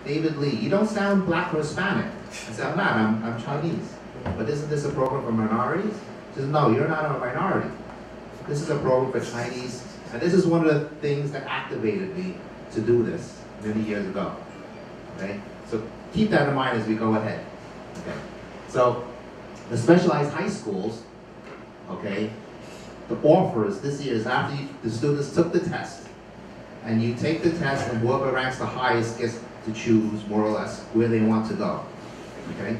David Lee, you don't sound black or Hispanic. I said, I'm not, I'm Chinese. But isn't this a program for minorities? He says, no, you're not a minority. This is a program for Chinese, and this is one of the things that activated me to do this many years ago. Okay? So keep that in mind as we go ahead. Okay? So the specialized high schools, okay, the offers this year is after the students took the test, and you take the test, and whoever ranks the highest gets to choose, more or less, where they want to go. Okay?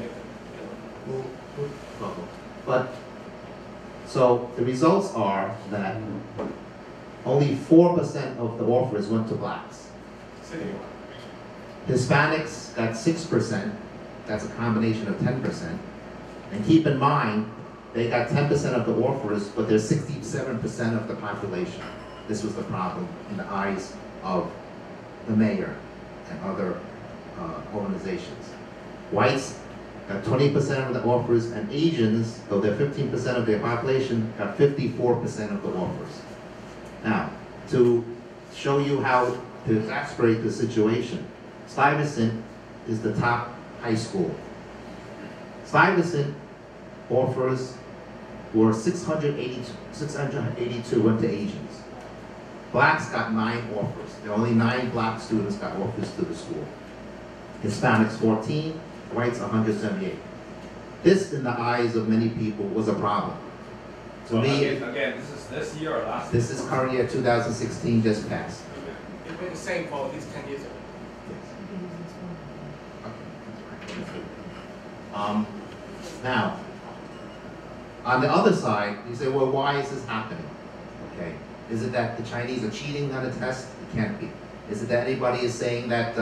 But, so the results are that only 4% of the offers went to blacks. Hispanics got 6%. That's a combination of 10%. And keep in mind, they got 10% of the offers, but they're 67% of the population. This was the problem in the eyes of the mayor and other organizations. Whites got 20% of the offers, and Asians, though they're 15% of their population, got 54% of the offers. Now, to show you how to exasperate the situation, Stuyvesant is the top high school. Stuyvesant offers were 682 went to Asians. Blacks got 9 offers. There were only 9 black students got offers to the school. Hispanics 14, whites 178. This, in the eyes of many people, was a problem. To me, again, this is this year or last year? This is current year 2016, just passed. It's been the same for these 10 years ago. Now, on the other side, you say, well, why is this happening? Okay, is it that the Chinese are cheating on a test? It can't be. Is it that anybody is saying that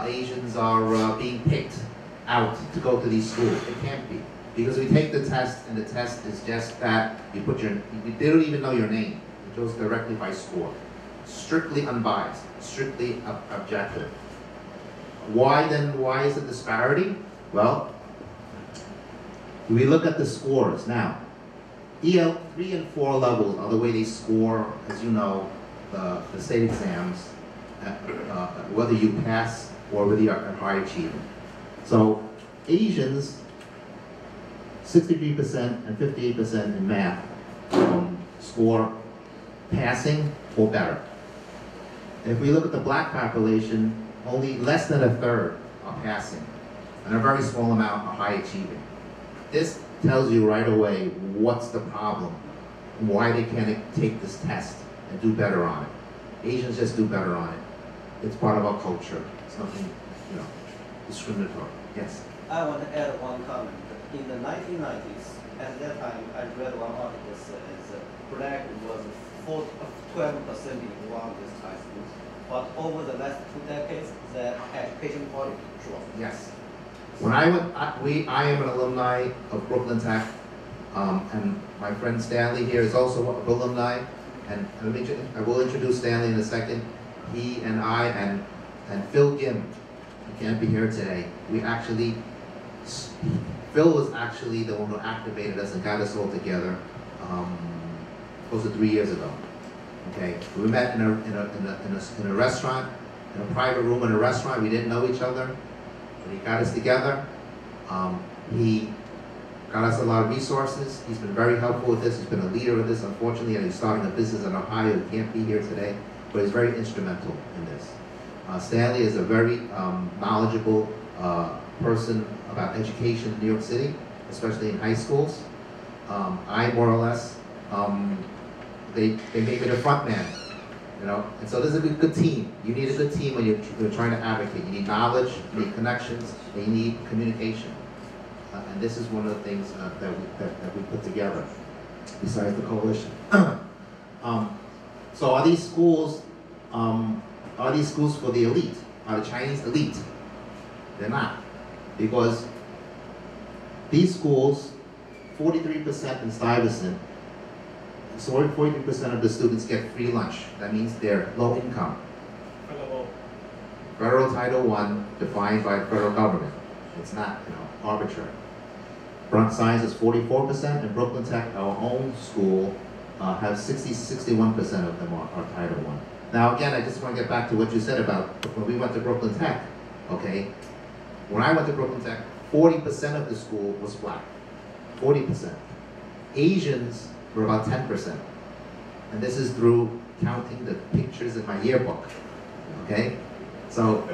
Asians are being picked out to go to these schools? It can't be. Because we take the test, and the test is just that they don't even know your name. It goes directly by score. Strictly unbiased, strictly objective. Why is it disparity? Well, we look at the scores now. EL 3 and 4 levels are the way they score, as you know, the state exams, whether you pass or whether you're high achieving. So Asians, 63% and 58% in math score passing or better. If we look at the black population, only less than a third are passing, and a very small amount are high achieving. This tells you right away what's the problem, and why they can't take this test and do better on it. Asians just do better on it. It's part of our culture. It's nothing, discriminatory. Yes? I want to add one comment. In the 1990s, at that time, I read one article that says black was 12% in one of these high schools. But over the last 2 decades, the education quality dropped. Yes. When I went, I am an alumni of Brooklyn Tech, and my friend Stanley here is also an alumni. And I will introduce Stanley in a second. He and I and Phil Gim, he can't be here today. Phil was actually the one who activated us and got us all together close to 3 years ago. Okay, we met in a restaurant, in a private room in a restaurant. We didn't know each other, but he got us together. He got us a lot of resources. He's been very helpful with this. He's been a leader of this, unfortunately, and he's starting a business in Ohio. He can't be here today, but he's very instrumental in this. Stanley is a very knowledgeable person about education in New York City, especially in high schools. I more or less, they made me the front man, and so this is a good team. You need a good team when you're trying to advocate. You need knowledge, you need connections, and you need communication. And this is one of the things that we put together, besides the coalition. So are these schools for the elite? Are the Chinese elite? They're not. Because these schools, 43% in Stuyvesant, so 43% of the students get free lunch. That means they're low income. Federal Title I defined by the federal government. It's not, arbitrary. Bronx Science is 44%, and Brooklyn Tech, our own school, has 61% of them are Title I. Now again, I just want to get back to what you said about when we went to Brooklyn Tech. okay? When I went to Brooklyn Tech, 40% of the school was black, 40%. Asians were about 10%. And this is through counting the pictures in my yearbook, okay? So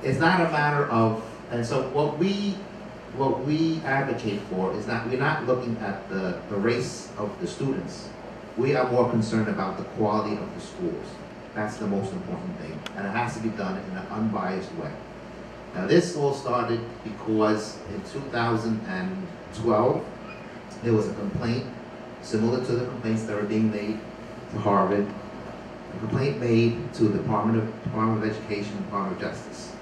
it's not a matter of, and so what we advocate for is that we're not looking at the race of the students. We are more concerned about the quality of the schools. That's the most important thing, and it has to be done in an unbiased way. Now this all started because in 2012, there was a complaint similar to the complaints that were being made to Harvard, a complaint made to the Department of Education, Department of Justice,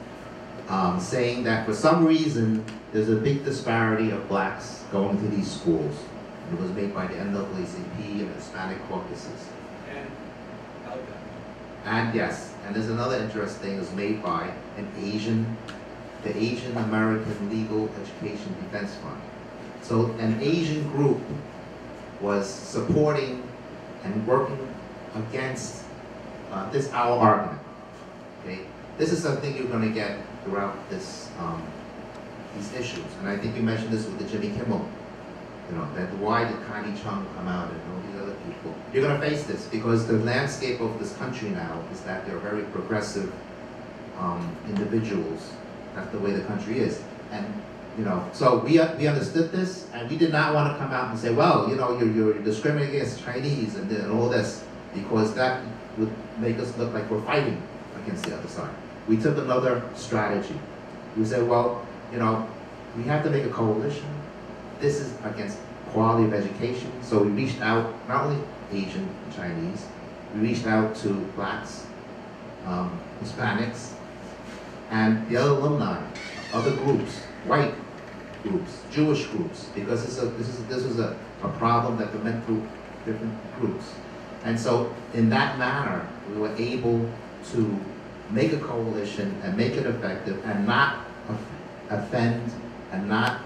saying that for some reason there's a big disparity of blacks going to these schools. And it was made by the NAACP and Hispanic caucuses. And LCAP. And yes, and there's another interesting thing. It was made by the Asian American Legal Education Defense Fund. So an Asian group was supporting and working against our argument. Okay, this is something you're going to get throughout these issues, and I think you mentioned this with the Jimmy Kimmel. You know, that why did Connie Chung come out and all these other people? You're going to face this because the landscape of this country now is that they're very progressive individuals. That's the way the country is, and you know, so we understood this, and we did not want to come out and say, well, you know, you're discriminating against Chinese and all this, because that would make us look like we're fighting against the other side. We took another strategy. We said, well, you know, we have to make a coalition. This is against quality of education. So we reached out, not only Asian and Chinese, we reached out to blacks, Hispanics, and the other alumni, other groups, white groups, Jewish groups, because this was a problem that went through different groups. And so in that manner, we were able to make a coalition and make it effective and not offend and not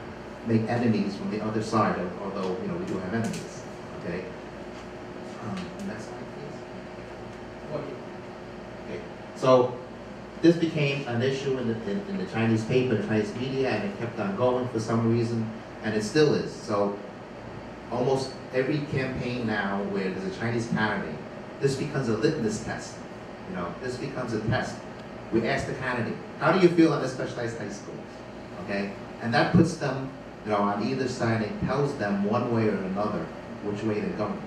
make enemies from the other side, although, you know, we do have enemies, okay? Next slide, please. Okay. So this became an issue in the Chinese paper, the Chinese media, and it kept on going for some reason, and it still is. So almost every campaign now where there's a Chinese candidate, this becomes a litmus test. You know, this becomes a test. We ask the candidate, how do you feel at a specialized high school? Okay? And that puts them, you know, on either side and tells them one way or another which way they're going.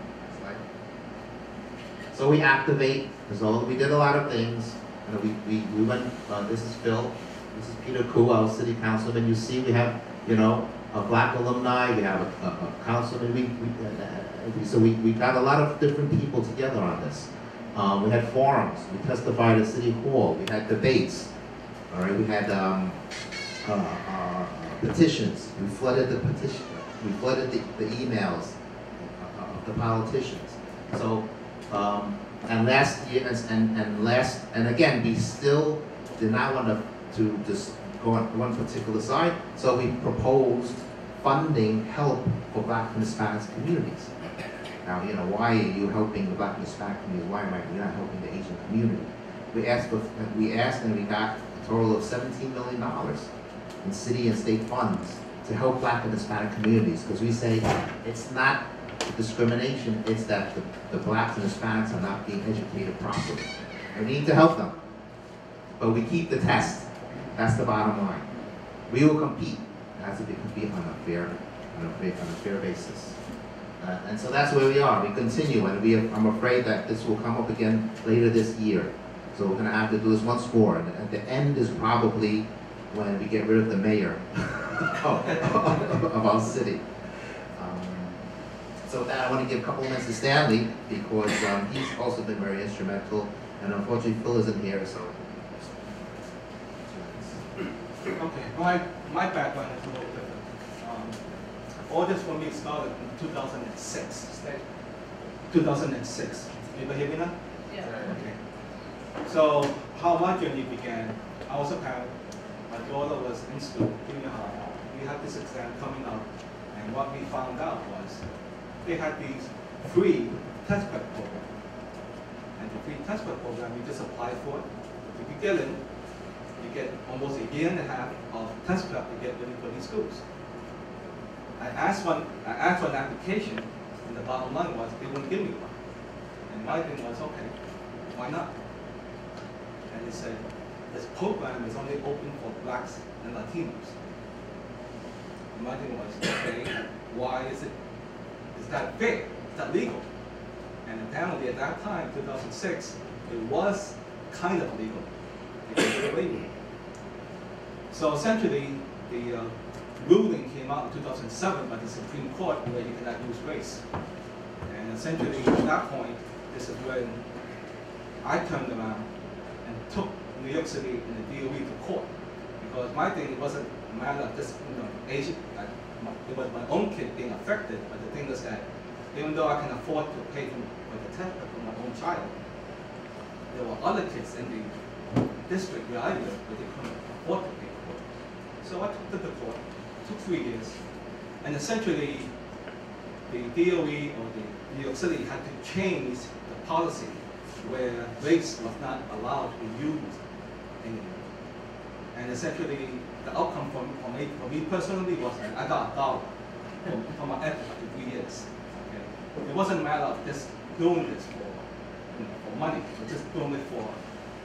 So we activate, we did a lot of things. You know, we went, this is Phil, this is Peter Koo, our city councilman. You see we have, you know, a black alumni, we have a councilman, so we got a lot of different people together on this. We had forums, we testified at City Hall, we had debates, all right, we had petitions, we flooded the petition, we flooded the emails of the politicians. So, and last year, and again, we still did not want to just go on one particular side, so we proposed funding help for black and Hispanic communities. Now, you know, why are you helping the black and Hispanic communities? Why am I not helping the Asian community? We asked and we got a total of $17 million in city and state funds to help black and Hispanic communities, because we say it's not discrimination, it's that the blacks and Hispanics are not being educated properly. And we need to help them. But we keep the test. That's the bottom line. We will compete. It has to be compete on a fair basis. And so that's where we are. We continue, and I'm afraid that this will come up again later this year. So we're going to have to do this once more. And at the end is probably when we get rid of the mayor of our city. So with that, I want to give a couple of minutes to Stanley, because he's also been very instrumental. And unfortunately, Phil isn't here, so. Okay, my background is a little different. All this for me started in 2006. 2006. You able to hear me now? Yeah. Okay. So how my journey began, I was a parent. My daughter was in school, junior high. We had this exam coming up, and what we found out was they had these free test prep program. And the free test prep program, you just apply for it. If you get in, you get almost a year and a half of test prep to get ready for these schools. I asked for an application, and the bottom line was they wouldn't give me one. And my thing was, okay, why not? And they said, this program is only open for blacks and Latinos. And my thing was, okay, why is that fair? Is that legal? And apparently at that time, 2006, it was kind of legal. It was illegal. So essentially, the ruling came out in 2007 by the Supreme Court where you cannot use race. And essentially, at that point, this is when I turned around and took New York City and the DOE to court. Because my thing, it wasn't a matter of just, Asian, it was my own kid being affected, but the thing is that even though I can afford to pay for the test for my own child, there were other kids in the district where I lived, but they couldn't afford to pay for it. So I took to the court. It took 3 years. And essentially, the DOE or the New York City had to change the policy where race was not allowed to be used anymore. And essentially, the outcome for me personally was that I got $1 for my effort for 3 years. Okay? It wasn't a matter of just doing this for money, but just doing it for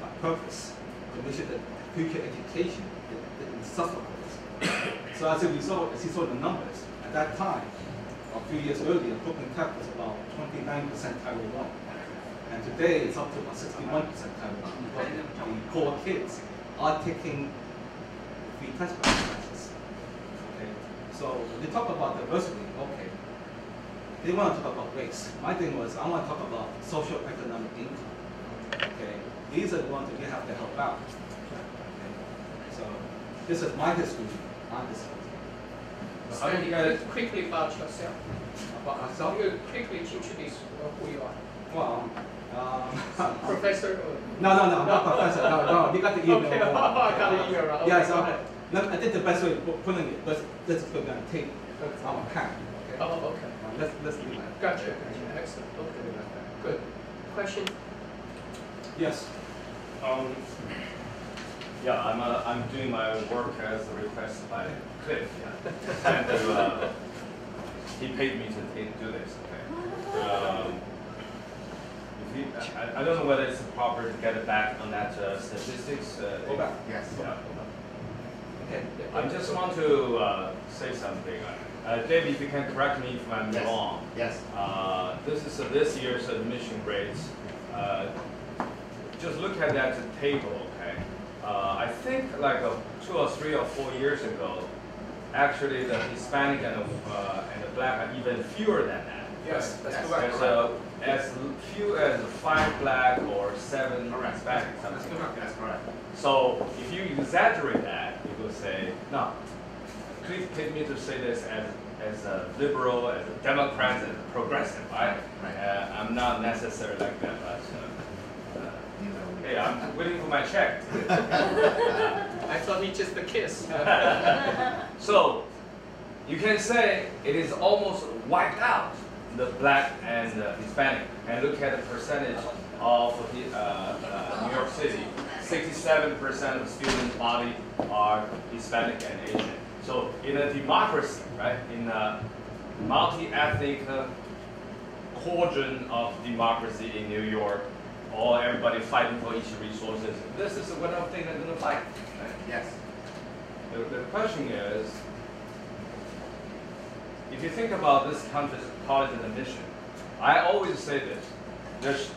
a purpose, to make sure that future education didn't suffer for this. So as a result, as you saw the numbers, at that time, a few years earlier, Brooklyn Tech was about 29% Title I. And today, it's up to about 61% Title I. Because the core kids are taking free test prep classes. Okay? So when they talk about diversity, okay, they want to talk about race. My thing was, I want to talk about social economic income. Okay? These are the ones that we have to help out. Okay? So this is my history on this. How do you guys? Quickly about yourself. About myself? You quickly introduce who you are. Well, Professor? no, not professor. No, you got the email. Okay, I got the email. Okay, Yeah, so go ahead. no, I think the best way of putting it, let's put it on tape. I'm a cat. Okay. Oh, okay. Let's leave that. Gotcha. Excellent. Okay. Good. Question? Yes. Yeah, I'm doing my work as requested by Cliff. Yeah. And he paid me to do this. Okay. I don't know whether it's proper to get it back on that statistics. Go back. Yes. Yeah. Okay. I just want to say something. David, if you can correct me if I'm Yes. wrong. Yes. This is this year's admission rates. Just look at that table, okay? I think like 2 or 3 or 4 years ago, actually the Hispanic and the Black are even fewer than that. Yes, that's Yes. correct. As few as 5 Black or 7 Correct. Hispanic. That's Something. correct. That's correct. So if you exaggerate that, you will say, no, please take me to say this as a liberal, as a Democrat, as a progressive. Right. I'm not necessarily like that, but You know, hey, I'm waiting for my check. I thought it's just a kiss. So you can say it is almost wiped out, the Black and the Hispanic. And look at the percentage of New York City. 67% of student body are Hispanic and Asian. So in a democracy, right, in a multi-ethnic quadrant of democracy in New York, all everybody fighting for each resources, this is one of the things they're going to fight. Right? yes. The question is, if you think about this country's college admission, I always say this, there's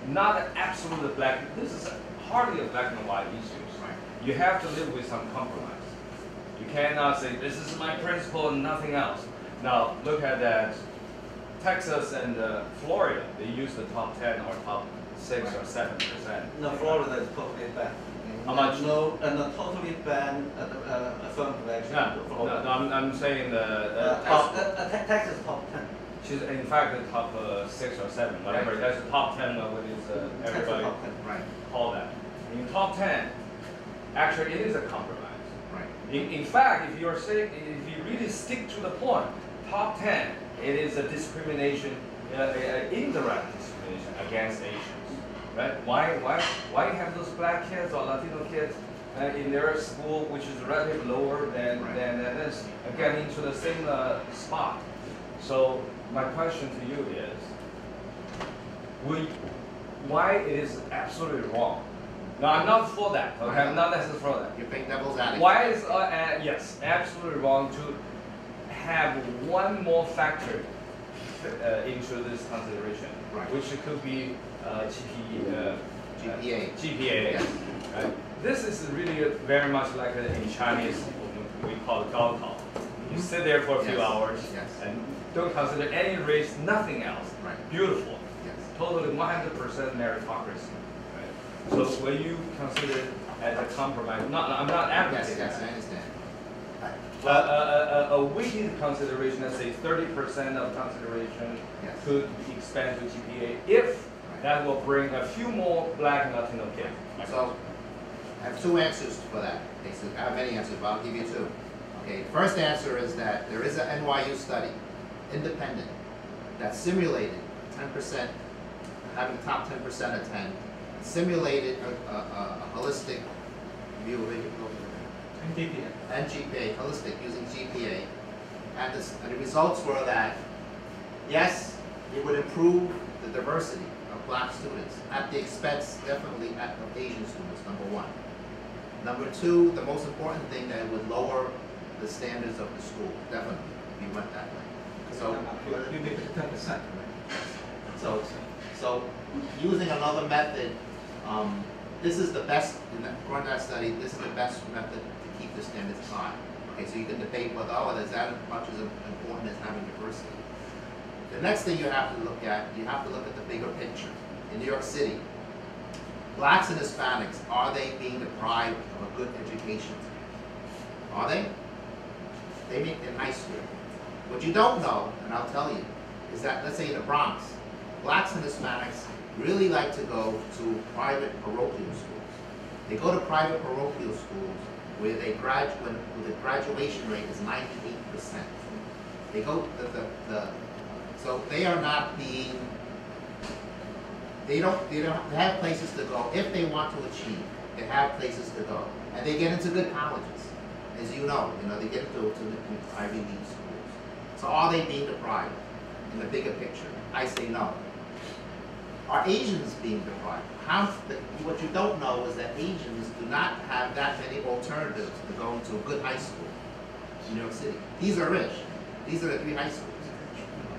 not an absolute black, this is hardly a black and white issue. Right. You have to live with some compromise. You cannot say, this is my principle and nothing else. Now, look at that. Texas and Florida, they use the top 10 or top 6 or 7%. No, Florida is totally banned. How much? No, and totally banned affirmative action. No, I'm saying the Texas top 10. she's in fact the top 6 or 7, whatever. Right. That's the top 10 of what is Texas everybody top 10. Right. call that. In top 10, actually it is a compromise. Right. In fact, if you're saying, if you really stick to the point, top 10, it is a discrimination, indirect discrimination against Asians, right? Why you have those black kids or Latino kids in their school, which is relatively lower than Right. than this, getting into the same spot. So my question to you is, why it is absolutely wrong? No, I'm not for that. Okay, I'm not necessarily for that. You think devil's advocate? Why is yes, absolutely wrong to have one more factor into this consideration, Right. which could be GPA. GPA. Yes. Right? This is really very much like in Chinese, we call it gaokao. You sit there for a few Yes. hours Yes. and don't consider any race, nothing else. Right. Beautiful. Yes. Totally 100% meritocracy. Right? So when you consider it as a compromise, I'm not Yes, advocating yes, that. I understand. A weighted consideration, let's say 30% of consideration Yes. could be expanded to GPA if that will bring a few more Black and Latino kids. So, I have two answers for that. Basically, I have many answers, but I'll give you two. Okay, the first answer is that there is an NYU study, independent, that simulated 10%, having the top 10% attend, simulated a holistic view of it, And GPA. and GPA, holistic, using GPA. And the results were that, yes, it would improve the diversity of Black students at the expense, definitely, of Asian students, number one. Number two, the most important thing, that it would lower the standards of the school, definitely, if you went that way. So, You make it 10%. so using another method, this is the best, according to that study, this is the best method to keep the standards high. Okay, so you can debate whether, is that as much as important as having diversity. The next thing you have to look at, you have to look at the bigger picture. In New York City, Blacks and Hispanics, are they being deprived of a good education? Are they? They meet in high school. What you don't know, and I'll tell you, is that, let's say in the Bronx, Blacks and Hispanics really like to go to private parochial schools. They go to private parochial schools where where the graduation rate is 98%. They go so they are not being, they have places to go. If they want to achieve, they have places to go. And they get into good colleges. As you know, they get into Ivy League schools. So are they being deprived in the bigger picture? I say no. Are Asians being deprived? What you don't know is that Asians do not have that many alternatives to going to a good high school in New York City. These are rich. These are the 3 high schools.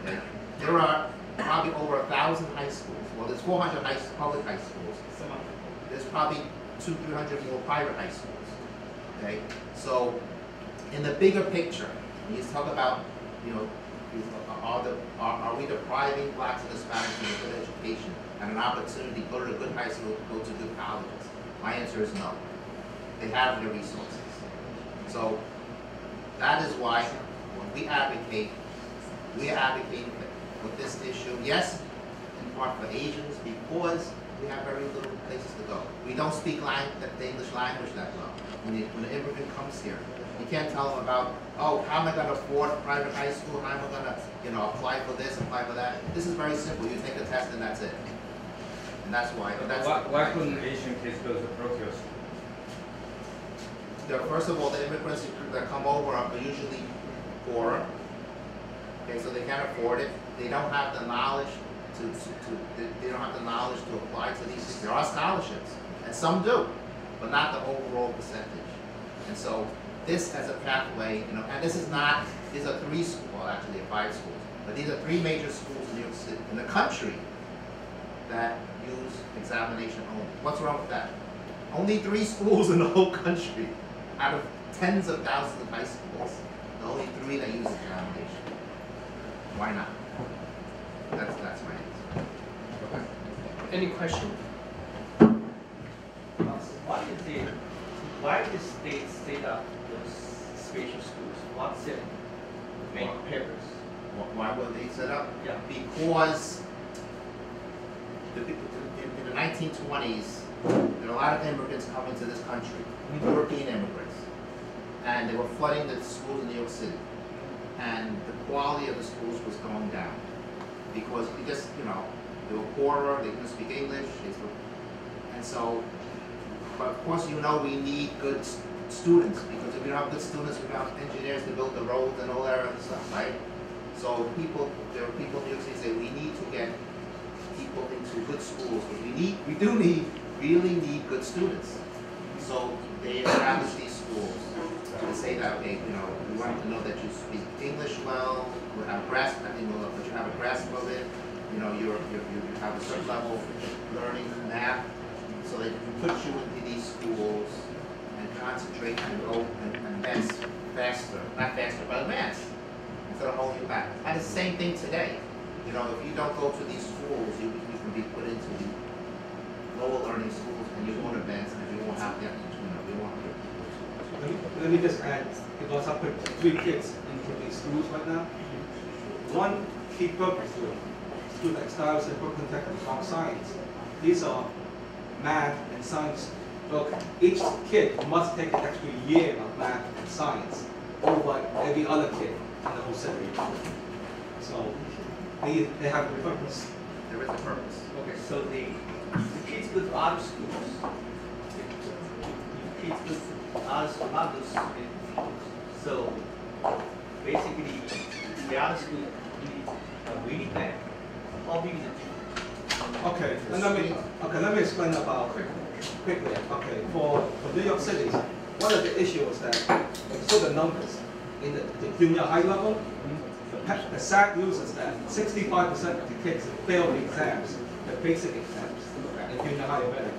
Okay? There are probably over 1,000 high schools. Well, there's 400 public high schools. There's probably 200-300 more private high schools. Okay? So, in the bigger picture, when you talk about, are we depriving Blacks and Hispanics of a good education and an opportunity to go to a good high school, to go to good colleges? My answer is no. They have the resources. So, that is why when we are advocating for this issue. Yes, in part for Asians, because we have very little places to go. We don't speak the English language that well. When an immigrant comes here, you can't tell them about, how am I going to afford private high school? How am I going to, apply for this, apply for that? This is very simple. You take a test and that's it. And that's why. Why couldn't Asian kids go to parochial school? First of all, the immigrants that come over are usually poorer. Okay, so they can't afford it. They don't have the knowledge they don't have the knowledge to apply to these things. There are scholarships, and some do, but not the overall percentage. And so this as a pathway, and this is not, these are 3 schools, well actually 5 schools, but these are 3 major schools in New York City, in the country, that use examination only. What's wrong with that? Only 3 schools in the whole country, out of tens of thousands of high schools, the only 3 that use examination. Why not? That's my answer. Okay. Any question? Why did state set up those special schools? What's their main purpose? Why were they set up? Yeah. Because in the 1920s, there were a lot of immigrants coming to this country, European immigrants, and they were flooding the schools in New York City. And the quality of the schools was going down because they were poorer, they couldn't speak English, and so but of course, you know, we need good students, because if we don't have good students, we don't have engineers to build the roads and all that other stuff, right? So there are people in New York City say we need to get people into good schools, but we do really need good students. So they establish these schools to say that, okay, you know, we want to know that you speak English well, you have a grasp, but you have a grasp of it, you know, you have a certain level of learning math, so they can put you into these schools and concentrate and go and advance faster, not faster, but advance, instead of holding you back. And it's the same thing today. You know, if you don't go to these schools, you can be put into the lower learning schools, and you won't advance, and you won't have the, you know, you won't. Let me just add, because I put 3 kids into these schools right now. One key purpose to school like Styles and Brooklyn Tech and Comp Science. These are math and science. So each kid must take an extra year of math and science over every other kid in the whole city. So they have a purpose. There is a purpose. Okay, so the kids go to other schools. The kids go to other schools. So basically, the other school is really bad. How big is it? Okay, and let me explain about quickly. Okay, for New York City, one of the issues that so the numbers in the junior high level, the sad news is that 65% of the kids fail the exams, the basic exams in junior high level.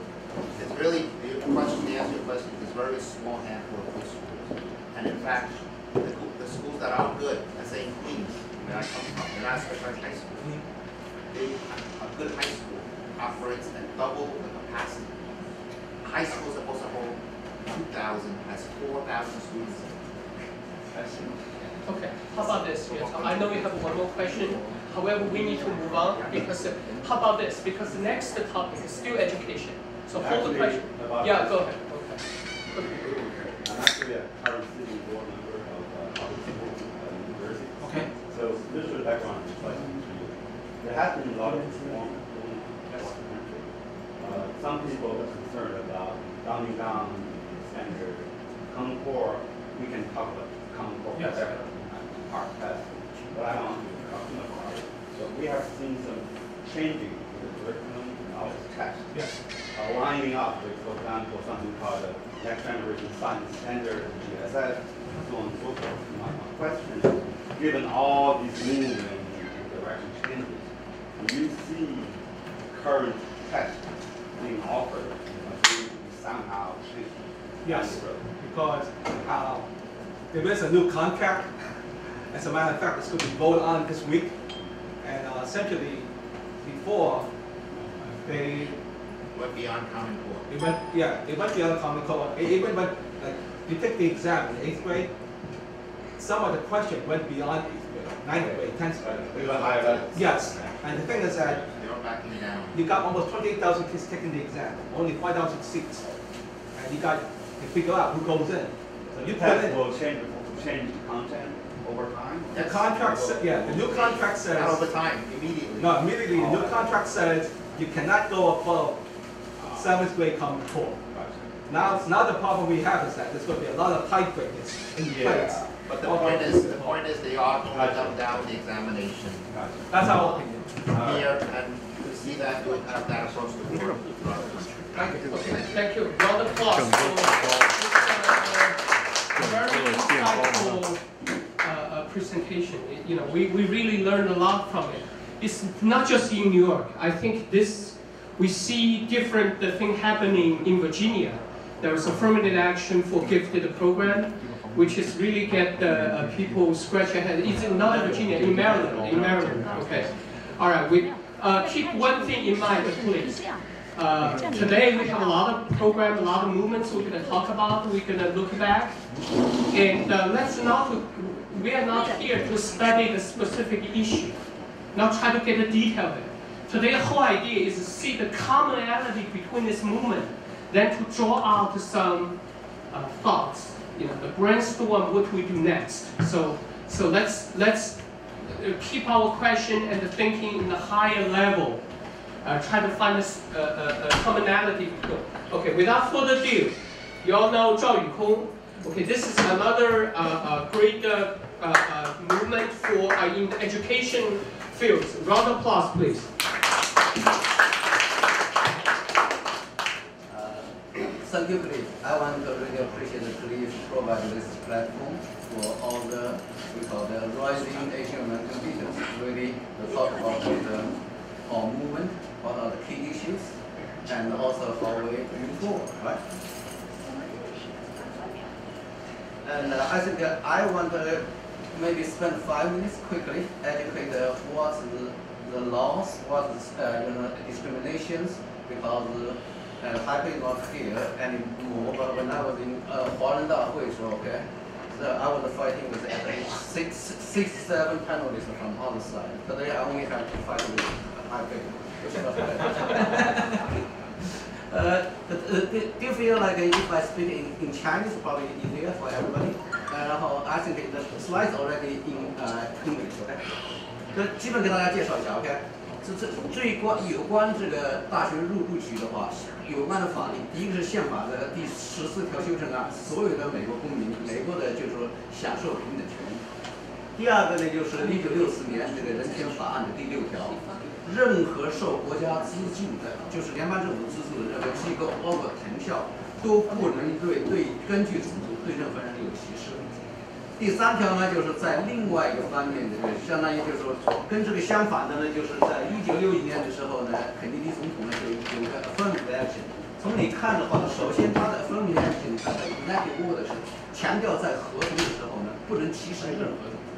It's really, the question, to answer your question, is very small handful of good schools. And in fact, the schools that are good, let's say in Queens, where I come from, they're not specialized high school. A good high school operates at double the capacity. High school is supposed to hold 2,000, has 4,000 students. Okay, how about this? Yes, I know you have one more question. However, we need to move on because how about this? Because the next topic is still education. So hold the question. Yeah, go ahead. Okay. I'm actually a Harvard City board member of Harvard University. Okay. So this is the background of the question. There has been a lot of reform across the country. Some people are concerned about dumbing down the standard. Common Core, we can talk about Common Core forever. Our test, but I don't want to talk too much about it. So we have seen some changing in the curriculum and all the text. Yes. Lining up with, for example, something called the Next Generation Science Standard, GSS, so on and so forth. My question is, given all these movements and direction changes, do you see current text being offered to somehow change? Yes, because there is a new contract. As a matter of fact, it's going to be voted on this week. And essentially, before they Went beyond Common Core. it went beyond Common Core. It even went, like, you take the exam in 8th grade, some of the questions went beyond 8th grade, 9th grade, 10th grade. Even higher levels. Yes, and the thing is that They're backing down. you got almost 28,000 kids taking the exam, only 5,000 seats. And you got to figure out who goes in. So you put Text in, will change the content over time? the contract, the new contract says, Not over time, immediately. no, immediately, the new contract says you cannot go above 7th grade Common Core. Now the problem we have is that there's going to be a lot of typewriters in place. But the point is they are going to dumb down the examination That's our opinion. here, and to see that, you'll have that approach to the board. Thank you. Okay, thank you. Round of applause for this very insightful presentation. You know, we really learned a lot from it. It's not just in New York. I think we see different thing happening in Virginia. There was affirmative action for gifted program, which is really get people scratch their head. It's not in Virginia, in Maryland. In Maryland, okay. All right, we keep one thing in mind, please. Today we have a lot of program, a lot of movements we're going to talk about. We're going to look back, and we are not here to study the specific issue, not try to get the detail of it. Today, the whole idea is to see the commonality between this movement, then to draw out some thoughts. You know, the brainstorm what we do next. So let's keep our question and the thinking in the higher level. try to find a commonality. Okay, without further ado, you all know Zhao Yukong. Okay, this is another great movement for in the education fields. Round of applause, please. Thank you, Cliff. I want to really appreciate Cliff provide this platform for all the, we call the rising Asian American leaders, really to talk about our movement, what are the key issues, and also how we move forward, right? And I think I want to maybe spend 5 minutes quickly educate what's the laws, what's discriminations, because Taipei is not here anymore. But when I was in Huaren Dahui, okay, so I was fighting with at least 7 panelists from other side. Today I only have to fight with Taipei. Do you feel like if I speak in Chinese, probably easier for everybody? I think the slides already in English, okay? 这基本给大家介绍一下 ，OK？ 有关这个大学录取的话，有关的法律，第一个是宪法的第14条修正案，所有的美国公民，美国的就是说享受平等权利。第二个呢，就是1964年这个人权法案的第6条，任何受国家资助的，就是联邦政府资助的任何机构，包括藤校，都不能根据种族对任何人有歧视。第3条呢，就是在另外一个方面，相当于就是说跟这个相反的呢，就是在1961年的时候呢，肯尼迪总统呢就有个 affirmative action。从你看的话，首先他的 affirmative action， 他的 executive order 是强调在合同的时候呢，不能歧视任何种族。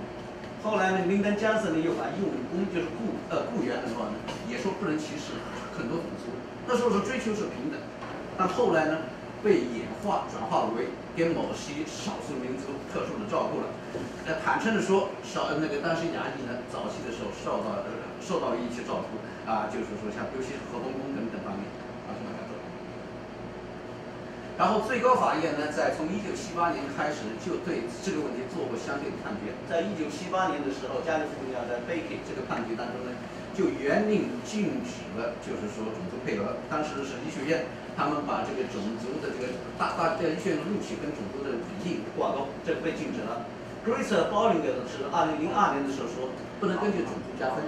后来呢，林登·江森呢又把用工就是雇员的话呢，也说不能歧视很多种族。那时候是追求是平等，但后来呢，被转化为给某些少数民族特殊的照顾了。坦诚的说，当时亚裔呢，早期的时候受到了一些照顾啊，就是说像尤其是合同工等方面啊，是蛮重要。然后最高法院呢，从1978年开始就对这个问题做过相对的判决。在1978年的时候，加利福尼亚在 Baker 这个判决当中呢，就严令禁止了，就是说种族配额。当时是医学院。他们把这个种族的这个医学院的录取跟种族的比例挂钩，这个被禁止了。Greta Bollinger 是2002年的时候说不能根据种族加分。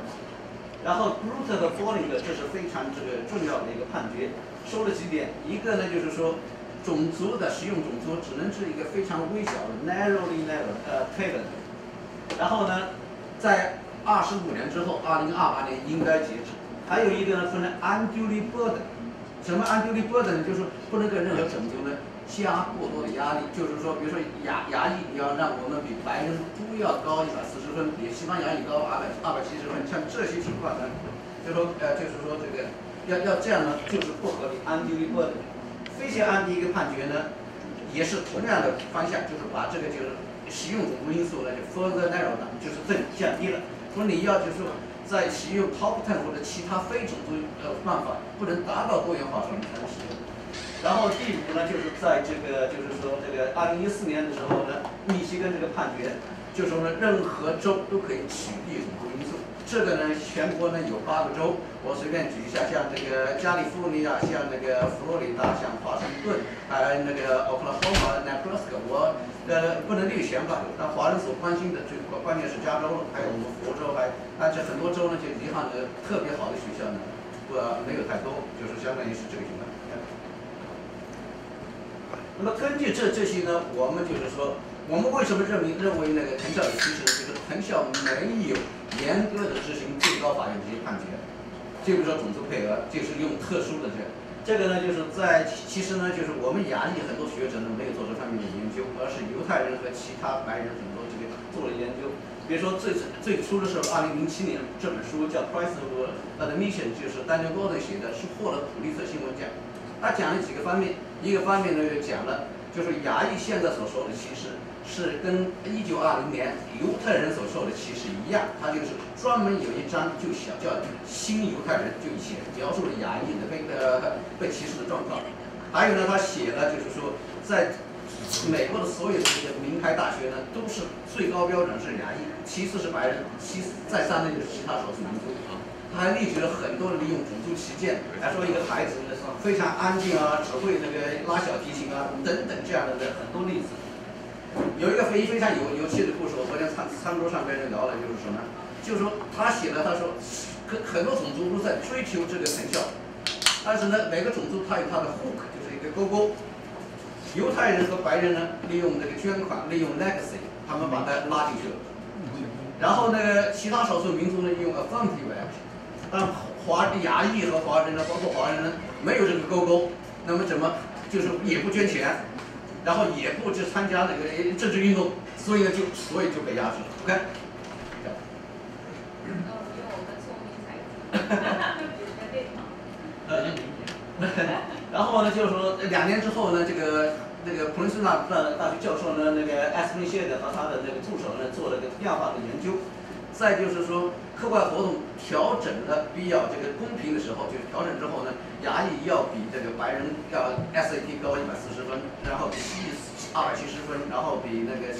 然后 Greta 和 Bollinger 这是非常重要的一个判决，说了几点。一个呢就是说，种族的使用种族只能是一个非常微小的 narrowly tailored。然后呢，在25年之后，2028年应该截止。还有一个呢，分成 unduly burden。什么 unduly burden 呢？就是不能给任何种族呢加过多的压力。就是说，比如说亚裔，你要让我们比白人都要高140分，比西班牙裔高270分，像这些情况呢，就是说这个要这样呢，就是不合理 unduly burden。非协安第一个判决呢，也是同样的方向，就是把这个就是使用种族因素呢就 further narrow down， 就是降低了。说你要就是说。在使用 top 10或者其他非种族办法不能达到多元化时候，你才能使用。然后第5呢，就是在2014年的时候呢，密西根这个判决就说呢，任何州都可以取缔种族因素。这个呢，全国呢有8个州，我随便举一下，像这个加利福尼亚，像那个佛罗里达，像华盛顿，还有那个 Oklahoma、Nebraska， 不能列全吧，但华人所关心的最关键是加州了，还有我们佛州，而且很多州呢，就遗憾的特别好的学校呢，没有太多，就是相当于是这个情况。那么根据这些呢，我们就是说，我们为什么认为那个藤校有歧视？就是藤校没有严格的执行最高法院这些判决，就比如说种族配额，就是用特殊的这个呢，就是其实呢，就是我们亚裔很多学者呢没有做这方面的研究，而是犹太人和其他白人很多这个做了研究。比如说最初的时候，2007年这本书叫《Price of Admission》，就是丹尼尔·戈登写的，是获了普利策新闻奖。他讲了几个方面，一个方面呢就讲了，就是亚裔现在所受的歧视是跟1920年犹太人所受的歧视一样，他就是专门有一章就叫新犹太人，就以前描述了亚裔的被歧视的状况。还有呢，他写了就是说，在美国的所有的这些名牌大学呢，都是最高标准是亚裔，其次是白人，再3呢就是其他少数民族啊。他还列举了很多利用种族旗舰，还说一个孩子非常安静啊，只会那个拉小提琴啊等等这样的很多例子。有一个非常有趣的故事，我昨天餐桌上跟人聊了，就是什么？就是说他写了，他说很多种族都在追求这个成效，但是呢，每个种族它有它的 hook， 就是一个勾勾。犹太人和白人呢，利用这个捐款，利用 legacy， 他们把它拉进去了。然后呢，其他少数民族呢用 affirmative action， 但亚裔和华人呢，包括华人呢，没有这个勾勾，那么怎么就是也不捐钱，然后也不去参加那个政治运动，所以呢所以就被压制了。OK。然后呢，就是说2年之后呢，那个普林斯顿大学教授呢，那个艾斯林谢的和他的那个助手呢，做了个量化的研究。再就是说，课外活动调整了比较这个公平的时候，就是调整之后呢，亚裔要比这个白人要 SAT 高140分，然后比西裔270分，然后比那个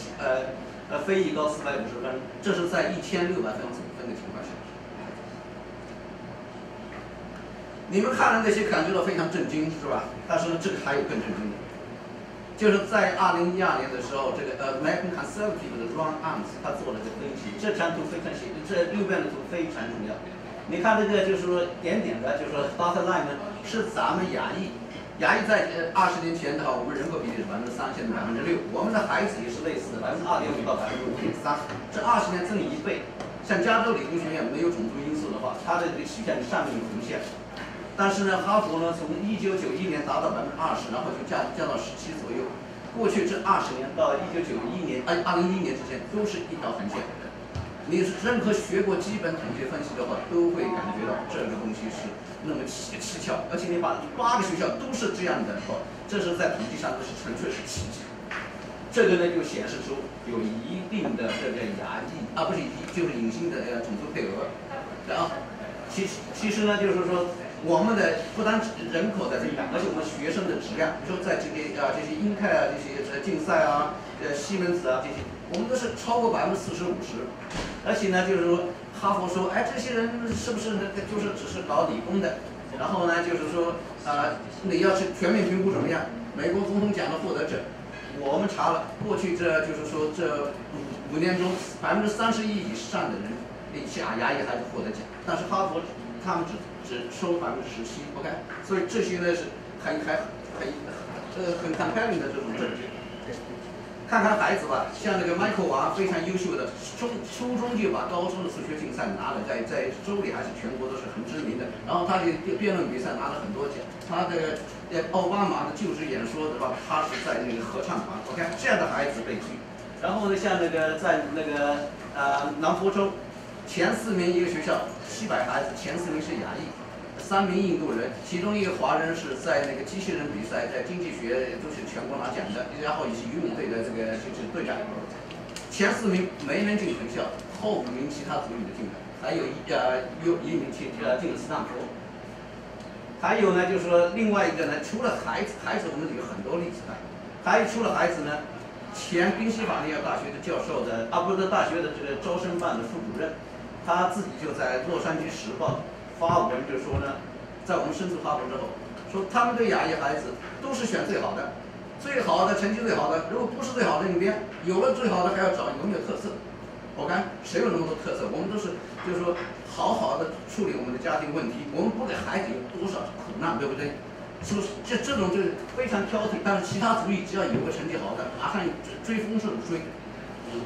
非裔高450分，这是在1600分的情况下。你们看了那些感觉到非常震惊，是吧？但是呢，这个还有更震惊的，就是在2012年的时候，这个American Conservative 的 Ron Unz 他做了个分析，这张图非常这右边的图非常重要。你看这个就是说点点的，就是说 dotted line 呢是咱们亚裔在20年前的话，我们人口比例是3%，现在6%，我们的孩子也是类似的2.5%到5.3%，这20年增1倍。像加州理工学院没有种族因素的话，它的这个曲线上面有红线。但是呢，哈佛呢从1991年达到20%，然后就降到17左右。过去这20年到2001年之间都是一条横线。你任何学过基本统计分析的话，都会感觉到这个东西是那么蹊跷。而且你把8个学校都是这样的话，这是在统计上这是纯粹是奇迹。这个呢就显示出有一定的这个亚裔不是就是隐性的种族配额。然后其实呢就是说。我们的不单人口在增长，而且我们学生的质量，比如说在这些英泰啊、这些竞赛啊、西门子啊这些，我们都是超过40%-50%。而且呢，就是说哈佛说，这些人是不是就是只是搞理工的？然后呢，就是说你要去全面评估怎么样？美国总统奖的获得者，我们查了，过去就是说这5年中31%以上的人亚裔还是获得奖，但是哈佛他们只收17%， OK， 所以这些呢是很 compelling 的这种证据。看看孩子吧，像那个 Michael 王非常优秀的，初中就把高中的数学竞赛拿了，在州里还是全国都是很知名的。然后他的辩论比赛拿了很多奖，他的奥巴马的就职演说的话，他是在那个合唱团 ，OK， 这样的孩子被举。然后呢，像那个在那个南佛州。前4名一个学校700孩子，前4名是亚裔，3名印度人，其中一个华人是在那个机器人比赛，在经济学都是全国拿奖的，然后也是游泳队的这个就是队长。前4名没人进藤校，后5名其他族裔的进来，还有一名进了斯坦福。还有呢，就是说另外一个呢，除了孩子我们有很多例子的，还有除了孩子呢，前宾夕法尼亚大学的教授的阿波罗大学的这个招生办的副主任。他自己就在《洛杉矶时报》发文，就说呢，在我们申诉哈佛之后，说他们对亚裔孩子都是选最好的，最好的成绩最好的，如果不是最好的那边，有了最好的还要找有没有特色。我看谁有那么多特色，我们都是就是说好好的处理我们的家庭问题，我们不给孩子有多少苦难，对不对？是不是？这种就是非常挑剔，但是其他族裔只要有个成绩好的，马上追风顺追。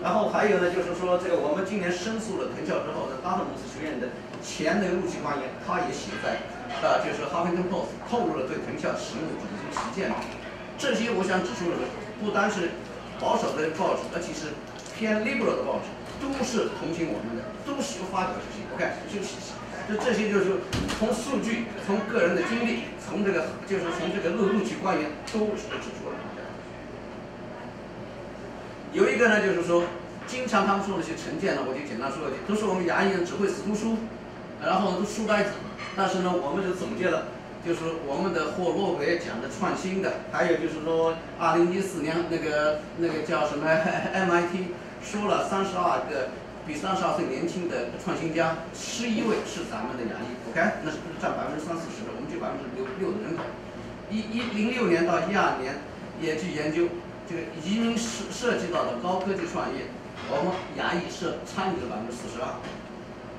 然后还有呢，就是说这个我们今年申诉了藤校之后呢，达特姆斯学院的前那个录取官员，他也写在就是《哈佛 Post》透露了对藤校使用的种族旗舰。这些我想指出的，不单是保守的报纸，而且是偏 liberal 的报纸，都是同情我们的，都是有发表这些。OK， 这些就是从数据、从个人的经历、从这个录取官员都是指出了。有一个呢，就是说，经常他们说那些成见呢，我就简单说一句，都是我们亚裔人只会死读书，然后都书呆子。但是呢，我们就总结了，就是我们的霍洛维讲的创新的，还有就是说2014年那个叫什么 MIT 说了32个比32岁年轻的创新家11位是咱们的亚裔 ，OK， 那是占30%-40%的，我们就6%的人口。06年到12年，也去研究这个移民涉及到的高科技创业，我们亚裔是参与了42%。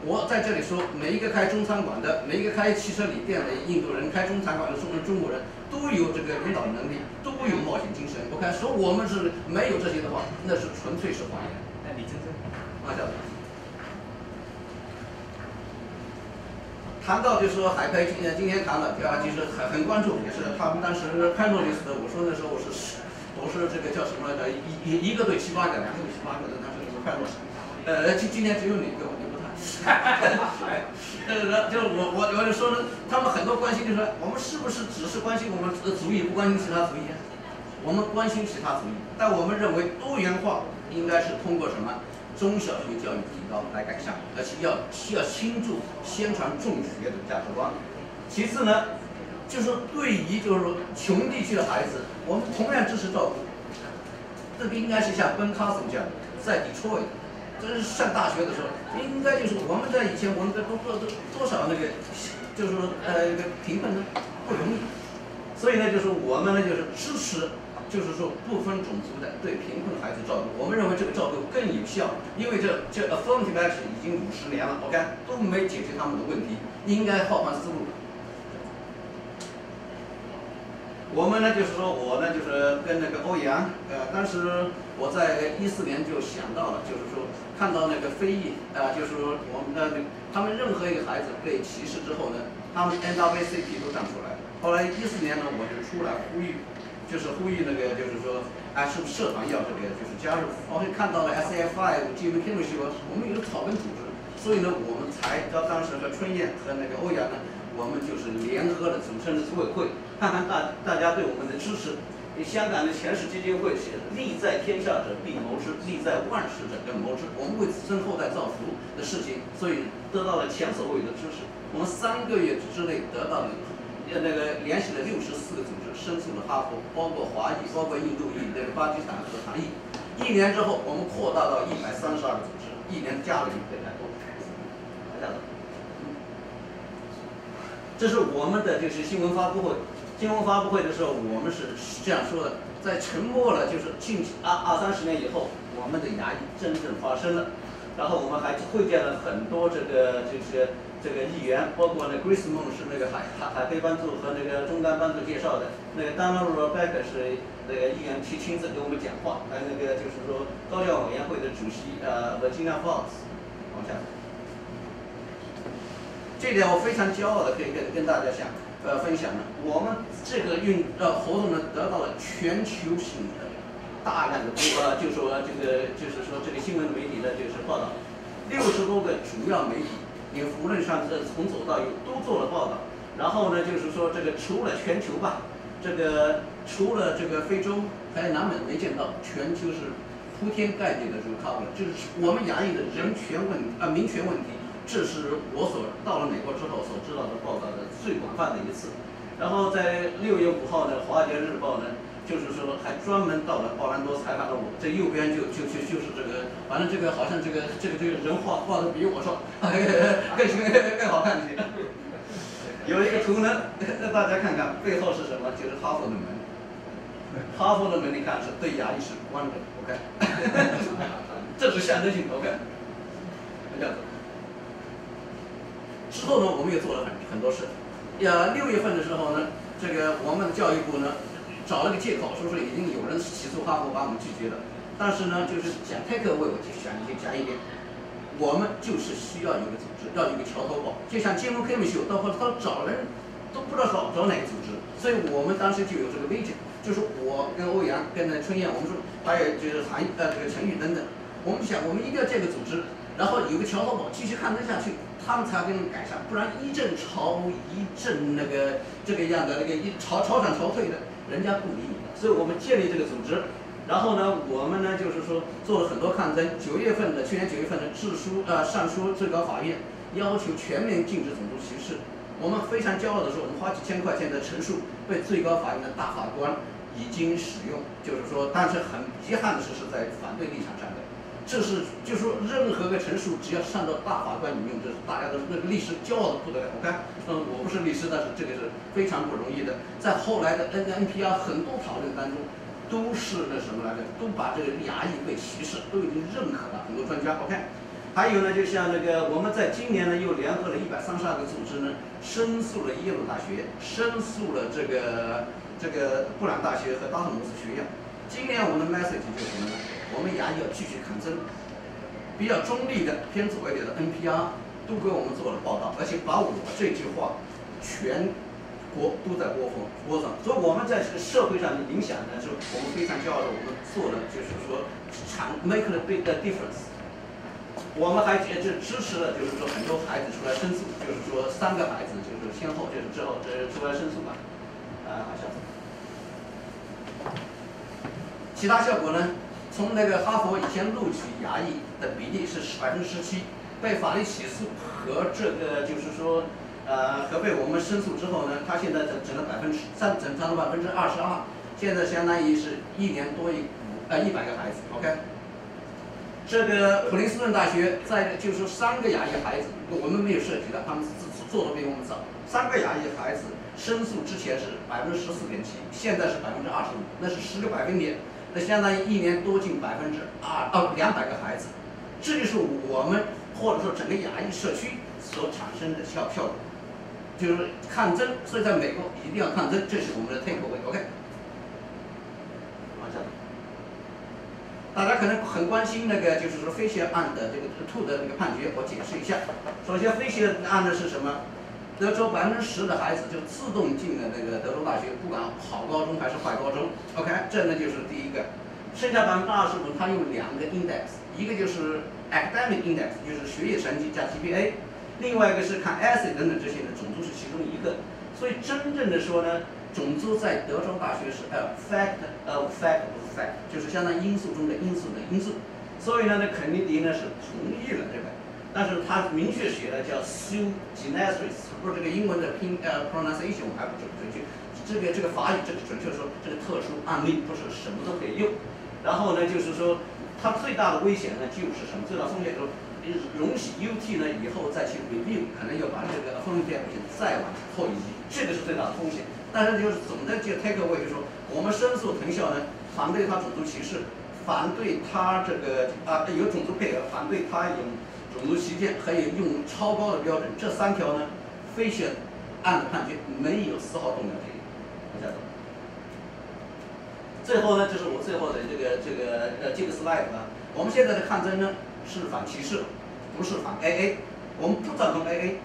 我在这里说，每一个开中餐馆的，每一个开汽车旅店的印度人，开中餐馆的中国人，都有这个领导能力，都有冒险精神。OK， 说我们是没有这些的话，那是纯粹是谎言。那李真真，往下走。谈到就是说海培今天谈了，其实很关注，也是他们当时 panelist 我说那时候我是这个叫什么来着？一个队7、8个，2个队7、8个的，当时是 panelist。今天只有你一个，我就不谈。就我就说呢，他们很多关心就是说，我们是不是只是关心我们的族裔，不关心其他族裔啊？我们关心其他族裔，但我们认为多元化应该是通过什么？中小学教育提高来改善，而且要倾注宣传重学的价值观。其次呢，就是对于就是说穷地区的孩子，我们同样支持照顾。这个应该是像Ben Carson这样，在 Detroit， 这是上大学的时候，应该就是我们在以前我们的多少那个，就是说这个贫困呢不容易，所以呢就是我们呢就是支持。就是说，不分种族的对贫困孩子照顾，我们认为这个照顾更有效，因为这 affirmative action 已经50年了 ，OK， 都没解决他们的问题，应该换思路。我们呢，就是说我呢，就是跟那个欧阳，当时我在14年就想到了，就是说看到那个非裔，就是说我们他们任何一个孩子被歧视之后呢，他们 NAACP 都站出来。后来14年呢，我就出来呼吁。就是呼吁那个，就是说，是不是社团要这个，就是加入。我会看到了 SAFI、GM Chemistry， 我们有草根组织，所以呢，我们才当时和春燕和那个欧阳呢，我们就是联合了组成的组委会，看看大家对我们的支持。香港的前世基金会写“利在天下者必谋之，利在万世者更谋之”。我们为子孙后代造福的事情，所以得到了前所未有的支持。我们3个月之内得到了。那个联系了64个组织，申请了哈佛，包括华裔，包括印度裔，那个巴基斯坦和韩裔。1年之后，我们扩大到132个组织，1年加了1倍来多。往下走。这是我们的就是新闻发布会。新闻发布会的时候，我们是这样说的：在沉默了就是近20-30年以后，我们的亚裔真正发生了。然后我们还会见了很多这个议员，包括那 Grace Moon 是那个海培班组和那个中丹班组介绍的，那个 Donald Rebecca 是那个议员亲自给我们讲话，还有那个就是说高教委员会的主席Virginia Fox， 往下。这点我非常骄傲的可以跟大家分享的，我们这个活动呢得到了全球性的大量的就是说这个新闻媒体的就是报道，60多个主要媒体。也无论上从左到右都做了报道，然后呢，就是说这个除了全球吧，这个除了这个非洲还有南美没见到，全球是铺天盖地的这个 cover， 就是我们亚裔的人权民权问题，这是我到了美国之后所知道的报道的最广泛的一次。然后在6月5号呢，《华尔街日报》呢。就是说，还专门到了奥兰多采访了我。这右边就是这个，反正这个好像这个人画的比我说更好看一些。有一个图呢，大家看看背后是什么？就是哈佛的门。哈佛的门你看是对亚裔是关的 ，OK， 这是象征性的 ，OK。这样子。之后呢，我们也做了很多事。6月份的时候呢，这个我们的教育部呢。找了个借口，说已经有人起诉哈佛把我们拒绝了，但是呢，就是讲泰克为我讲一点，我们就是需要有个组织，要有个桥头堡，就像金融科技秀，到找人都不知道找哪个组织，所以我们当时就有这个 vision， 就是我跟欧阳跟那春燕，我们说还有就是这个陈宇等等，我们想我们一定要建个组织，然后有个桥头堡继续抗争下去，他们才能改善，不然一阵潮一阵那个这个样的那个潮涨潮退的。人家不理你的，所以我们建立这个组织，然后呢，我们呢就是说做了很多抗争。去年9月份的上书最高法院，要求全面禁止种族歧视。我们非常骄傲的说，我们花几千块钱的陈述被最高法院的大法官已经使用，就是说，但是很遗憾的是在反对立场上的。这是就是说任何个陈述只要是按照大法官引用，这是大家都那个律师骄傲的不得了。我看，我不是律师，但是这个是非常不容易的。在后来的 NPR 很多讨论当中，都是那什么来着？都把这个亚裔被歧视都已经认可了，很多专家。OK。还有呢，就像那个我们在今年呢又联合了132个组织呢，申诉了耶鲁大学，申诉了这个布朗大学和达特摩斯学院。今年我们的 message 就是什么呢？我们亚裔要继续抗争。比较中立的、偏左一点的 NPR 都给我们做了报道，而且把我这句话全国都在播上，所以我们在这个社会上的影响呢，是我们非常骄傲的。我们做的就是说make a big difference。我们还支持了，就是说很多孩子出来申诉，就是说3个孩子就是先后就是之后出来申诉吧。好，下次。其他效果呢？从那个哈佛以前录取亚裔的比例是17%，被法律起诉和这个就是说，和被我们申诉之后呢，他现在整了22%，现在相当于是1年多100个孩子。OK， 这个普林斯顿大学在就是说3个亚裔孩子，我们没有涉及的，他们做的比我们早。3个亚裔孩子申诉之前是14.7%，现在是25%，那是10个百分点。那相当于1年多近200个孩子，这就是我们或者说整个亚裔社区所产生的效果，就是抗争。所以在美国一定要抗争，这是我们的 take away。OK， 往下。大家可能很关心那个就是说菲歇尔案的这个2的那个判决，我解释一下。首先，菲歇尔案的是什么？德州10%的孩子就自动进了那个德州大学，不管好高中还是坏高中。OK， 这呢就是第一个。剩下25%，它用2个 index， 一个就是 academic index， 就是学业成绩加 GPA， 另外一个是看 essay 等等这些的，种族是其中一个。所以真正的说呢，种族在德州大学是 a fact of fact of fact， 就是相当于因素中的因素的因素。所以呢，肯尼迪呢是同意了这个。但是他明确写了叫 sui generis， 不是这个英文的pronunciation 我还不准确，这个法语这个准确说这个特殊案例不是什么都可以用。然后呢，就是说它最大的危险呢就是什么？最大风险就是容许 UT 呢以后再去 review， 可能要把这个 affirmative action 再往后移，这个是最大的风险。但是就是总的就 take away 就是说，我们申诉藤校呢反对他种族歧视，反对他这个有种族配额，反对他有种族歧视，还有用超高的标准，这3条呢，菲歇案的判决没有丝毫动摇这一点。往下走。最后呢，这是我最后的这个 slide 呢。我们现在的抗争呢是反歧视，不是反 AA。我们不赞同 AA，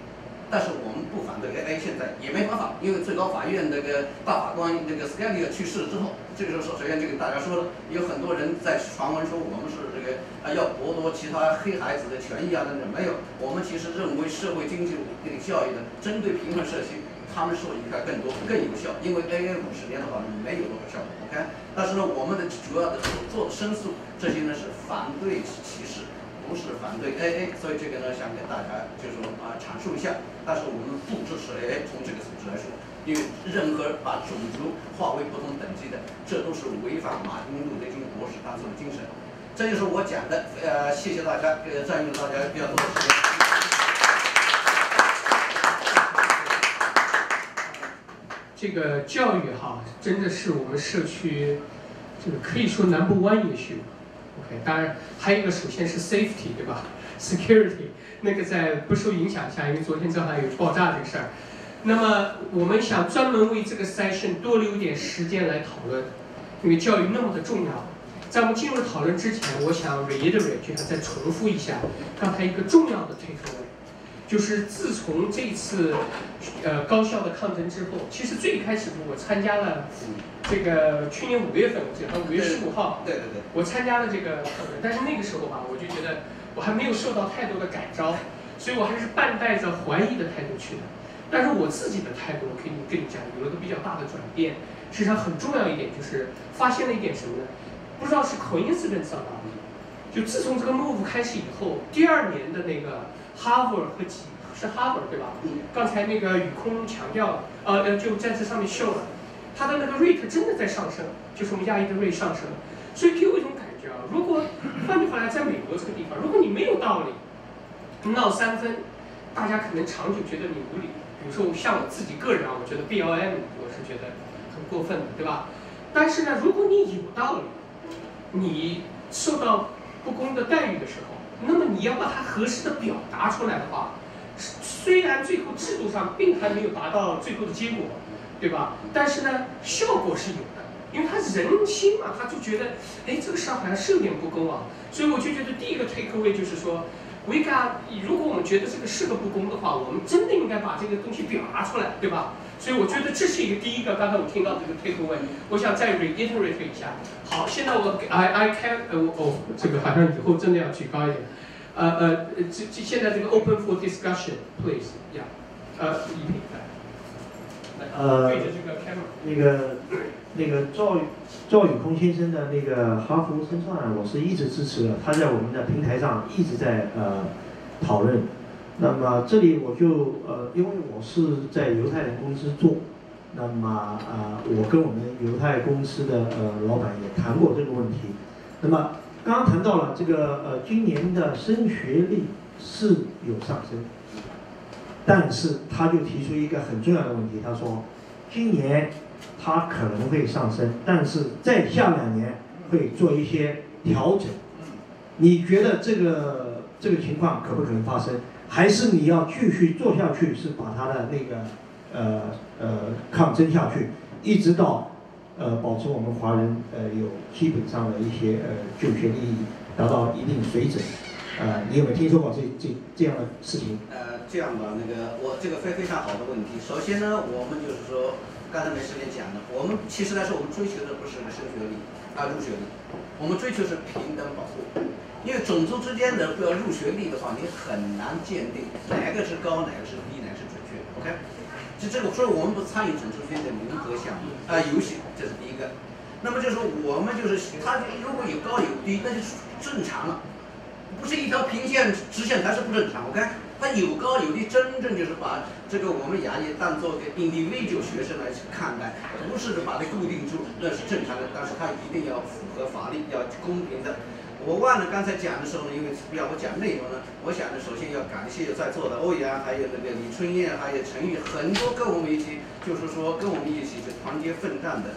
但是我们不反对 AA， 现在也没办法，因为最高法院那个大法官那个 Scalia 去世了之后，这个时候首先就跟大家说了，有很多人在传闻说我们是这个要剥夺其他黑孩子的权益啊等等，没有。我们其实认为社会经济这个教育呢，针对贫困社区，他们受益应该更多更有效，因为 AA 50年的话没有多少效果。OK， 但是呢，我们的主要的做申诉这些呢是反对歧视。不是反对 AA， 所以这个呢想给大家就是说阐述一下，但是我们不支持 AA， 从这个组织来说，因为任何把种族划为不同等级的，这都是违反马丁路德金博士当初的精神。这就是我讲的，谢谢大家，占用了大家比较多的时间。这个教育哈，真的是我们社区这个可以说number one issue。OK， 当然还有一个，首先是 safety， 对吧 ？security 那个在不受影响下，因为昨天正好有爆炸这个事儿。那么我们想专门为这个 session 多留点时间来讨论，因为教育那么的重要。在我们进入讨论之前，我想 reiterate， 就想再重复一下刚才一个重要的 takeaway， 就是自从这次高校的抗争之后，其实最开始我参加了。这个去年5月份，我记得5月15号，对，我参加了这个课程，但是那个时候吧，我就觉得我还没有受到太多的感召，所以我还是半带着怀疑的态度去的。但是我自己的态度，我可以跟你讲，有了个比较大的转变。实际上很重要一点就是发现了一点什么呢？不知道是 coincidence 啊，就自从这个 move 开始以后，第2年的那个 Harvard 和是 Harvard 对吧？刚才那个宇空强调了，就在这上面秀了。它的那个 rate 真的在上升，就是我们亚裔的 rate 上升，所以给我一种感觉啊，如果换句话来，在美国国这个地方，如果你没有道理，闹3分，大家可能长久觉得你无理。比如说像我自己个人啊，我觉得 BLM 我是觉得很过分的，对吧？但是呢，如果你有道理，你受到不公的待遇的时候，那么你要把它合适的表达出来的话，虽然最后制度上并还没有达到最后的结果，对吧？但是呢，效果是有的，因为他人心嘛，他就觉得，哎，这个事儿好像是有点不公啊。所以我就觉得第一个 take away 就是说，如果我们觉得这个是个不公的话，我们真的应该把这个东西表达出来，对吧？所以我觉得这是一个第一个。刚才我听到这个 take away， 我想再 reiterate 一下。好，现在我这个好像以后真的要举高一点。现在这个 open for discussion please， 一平来，对着这个 camera。那个赵宇空先生的那个哈佛申诉案，我是一直支持的，他在我们的平台上一直在讨论。那么这里我就因为我是在犹太人公司做，那么我跟我们犹太公司的老板也谈过这个问题。那么刚刚谈到了这个今年的升学率是有上升，但是他就提出一个很重要的问题，他说今年它可能会上升，但是再下2年会做一些调整。你觉得这个情况可不可能发生？还是你要继续做下去，是把它的那个抗争下去，一直到保持我们华人有基本上的一些就学利益达到一定水准？你有没有听说过这样的事情？这样吧，我这个非常好的问题。首先呢，我们就是说，刚才没时间讲的，我们其实来说，我们追求的不是升学率入学率，我们追求是平等保护。因为种族之间的入学率的话，你很难鉴定哪个是高，哪个是低，哪个是准确。OK， 这个，所以我们不参与种族之间的零和项目游戏，这是第一个。那么就是说，我们就是它如果有高有低，那就是正常了，不是一条平线直线才是不正常。OK， 它有高有低，真正就是把这个我们牙医当做个 individual 学生来看待，不是把它固定住，那是正常的，但是它一定要符合法律，要公平的。我忘了刚才讲的时候呢，因为不要我讲内容呢，我想呢，首先要感谢在座的欧阳，还有李春燕，还有陈玉，很多跟我们一起，就是说跟我们一起就团结奋战的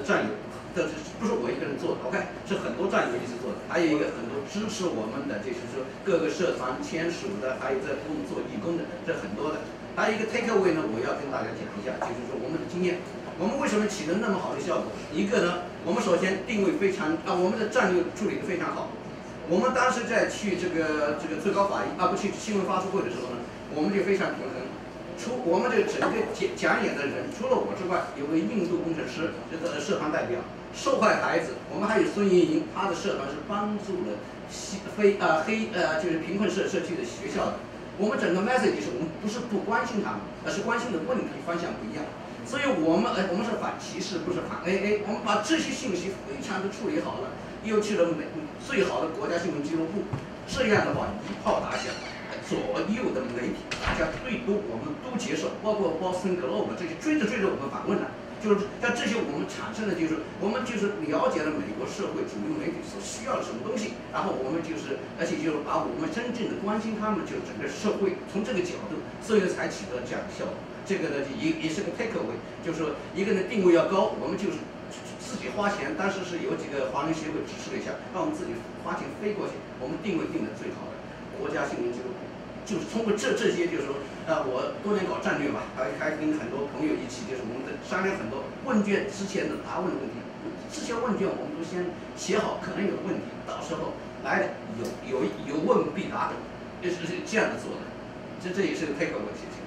战友，这不是我一个人做的 ，OK， 是很多战友一起做的，还有一个很多支持我们的，就是说各个社团签署的，还有在给我们做义工的，这很多的。还有一个 take away 呢，我要跟大家讲一下，就是说我们的经验。我们为什么起了那么好的效果？一个呢，我们首先定位非常我们的战略处理得非常好。我们当时在去这个最高法院不去新闻发布会的时候呢，我们就非常平衡。我们这个整个讲演的人，除了我之外，有个印度工程师，这个社团代表，受害孩子，我们还有孙莹莹，她的社团是帮助了就是贫困社区的学校的。我们整个 message 是我们不是不关心他们，而是关心的问题方向不一样。所以我们是反歧视，不是反 AA。我们把这些信息非常的处理好了，又去了最好的国家新闻纪录部，这样的话一炮打响，左右的媒体大家最多我们都接受，包括 Boston Globe 这些追着我们访问了，就是像这些我们产生的我们就是了解了美国社会主流媒体所需要的什么东西，然后我们而且就是把我们真正的关心他们，就整个社会从这个角度，所以才起到这样的效果。这个呢也是个 take away， 就是说一个呢定位要高，我们就是自己花钱，当时是有几个华人协会支持了一下，让我们自己花钱飞过去，我们定位定的最好的国家新闻纪录部，就是通过这些就是说我多年搞战略嘛，还跟很多朋友一起，就是我们商量很多问卷之前的答问的问题，这些问卷我们都先写好，可能有问题，到时候来了有问必答的，就是这样的做的，这也是个 take away 谢谢。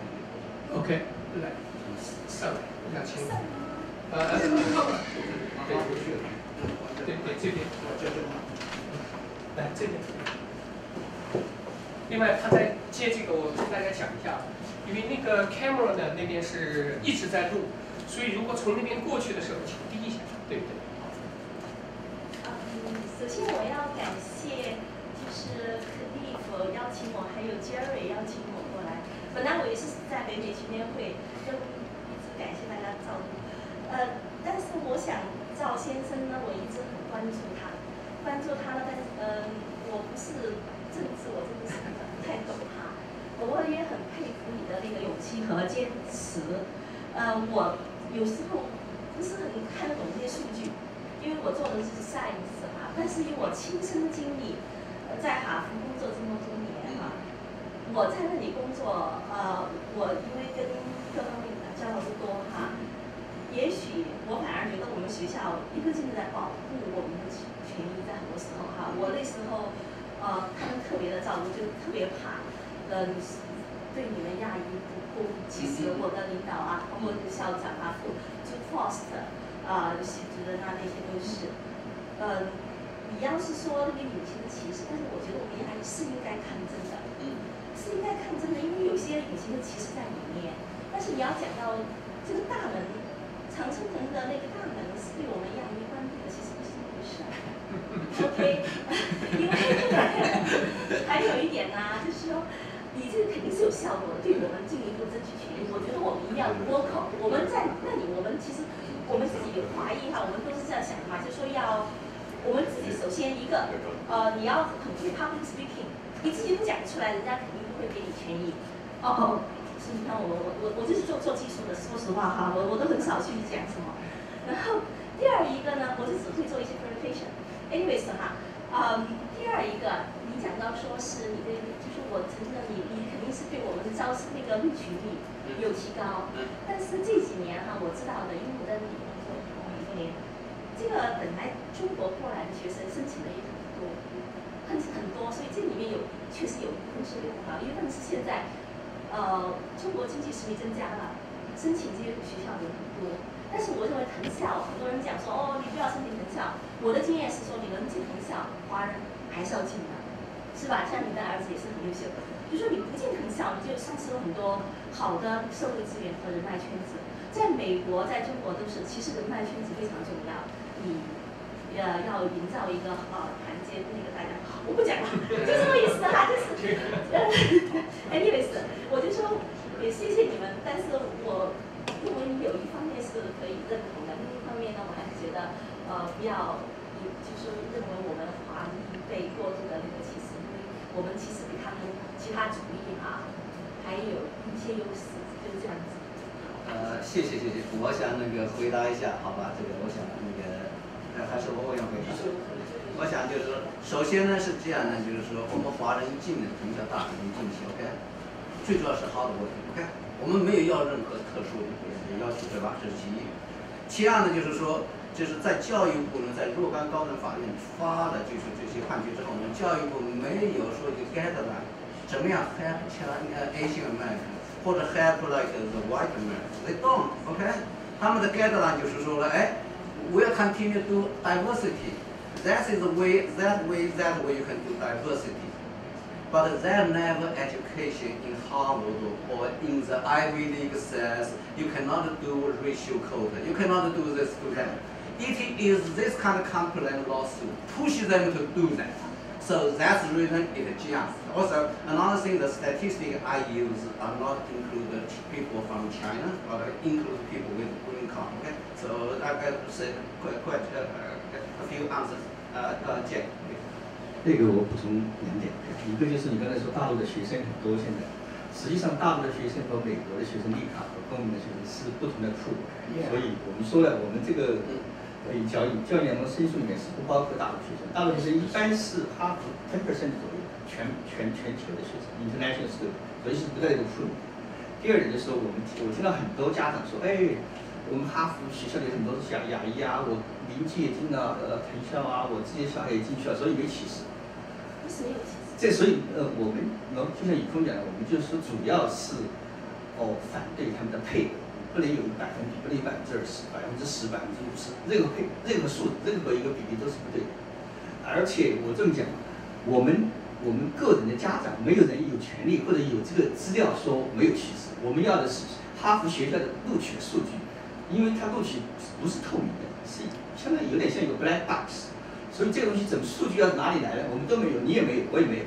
OK， 来，上来，我想请。对，这边，来这边。另外，他在接这个，我跟大家讲一下，因为那个 camera 呢那边是一直在录，所以如果从那边过去的时候，请低一下，对不对？首先我要感谢，就是Cliff邀请我，还有 Jerry 邀请我过来。本来我也是在北美青年会，就一直感谢大家照顾。但是我想赵先生呢，我一直很关注他呢，但是我不是和坚持。我有时候不是很看得懂这些数据，因为我做的是 science 啊，但是以我亲身的经历，在哈佛工作这么多年啊，我在那里工作，我因为跟各方面交流的多哈，也许我反而觉得我们学校一个劲的在保护我们的权益，在很多时候哈，我那时候他们特别的照顾，就特别怕对你们亚裔不公。其实我的领导啊，包括校长啊、就 Foster 系主任啊，那些都是，你要是说那个隐形的歧视，但是我觉得我们亚裔是应该抗争的，是应该抗争的，因为有些隐形的歧视在里面。但是你要讲到这个大门，长春藤的那个大门是对我们亚裔关闭的，其实不是这么回事。OK， 因为还有一点呢，就是说。你这个肯定是有效果的，对我们进一步争取权益。我觉得我们一定要多口。我们在那里，我们其实我们自己华裔哈，我们都是这样想的嘛，就说要我们自己首先一个你要很会 public speaking， 你自己不讲出来，人家肯定不会给你权益。是你看我就是做技术的，说实话哈，我都很少去讲什么。然后第二一个呢，我就只会做一些 presentation。anyways 哈，第二一个。你讲到说是你的，就是我承认你肯定是对我们的那个录取率有提高，但是这几年哈，我知道的，因为我在那里工作很多年，这个本来中国过来的学生申请的也很多，所以这里面确实有一部分是用不到，因为是现在中国经济实力增加了，申请这些学校有很多，但是我认为藤校，很多人讲说你不要申请藤校，我的经验是说你能进藤校，华人还是要进的。是吧？像你的儿子也是很优秀，就说你不进藤校，你就丧失了很多好的社会资源和人脉圈子。在美国、在中国都是，其实人脉圈子非常重要。你要营造一个团结那个大家，我不讲了，就这么意思哈，就是anyways， 我就说也谢谢你们，但是我认为你有一方面是可以认同的，另一方面呢，我还是觉得不要就是认为我们华裔被过度的那个歧视。我们其实比他们其他族裔还有一些优势，就是这样子。谢谢。我想回答一下，好吧？这个我想还是我想回答。我想就是说，首先呢是这样呢，就是说我们华人一进的藤校大学进去 ，OK， 最主要是好的问题 ，OK， 我们没有要任何特殊的要求，对吧？这是其一。其二呢就是说。就是在教育部呢，在若干高等法院发了就是这些判决之后呢，教育部没有说一个 guideline， 怎么样 help Asian American 或者 help like the white American，they don't， OK？ 他们的 guideline 就是说了，we'll continue to diversity，that is the way，that way you can do diversity。But that never education in Harvard or in the Ivy League says you cannot do racial code, you cannot do this to them. It is this kind of complaint lawsuit pushes them to do that. So that's the reason it's just. Also, another thing, the statistics I use are not include people from China, but include people with green card. Okay, so I got to say quite a few answers. Jack. 这个我补充2点，一个就是你刚才说大陆的学生很多，现在实际上大陆的学生和美国的学生绿卡和公民的学生是不同的库，所以我们说了，我们这个教育联盟申诉里面是不包括大陆学生，大陆学生一般是哈佛10% 左右，全球的学生 international student， 所以是不在这个库里。第二点就是说，我听到很多家长说，我们哈佛学校里很多是亚裔啊，我邻居也进了藤校啊，我自己的小孩也进去了，所以没歧视。为什么有歧视？这所以我们就像宇峰讲的，我们就是说主要是反对他们的配额，不能有100%，不能有20%、10%、50%，任何一个比例都是不对的。而且我这么讲，我们个人的家长没有人有权利或者有这个资料说没有歧视，我们要的是哈佛学校的录取的数据，因为它录取不是透明的，是相当于有点像一个 black box， 所以这个东西怎么数据要哪里来的，我们都没有，你也没有，我也没有，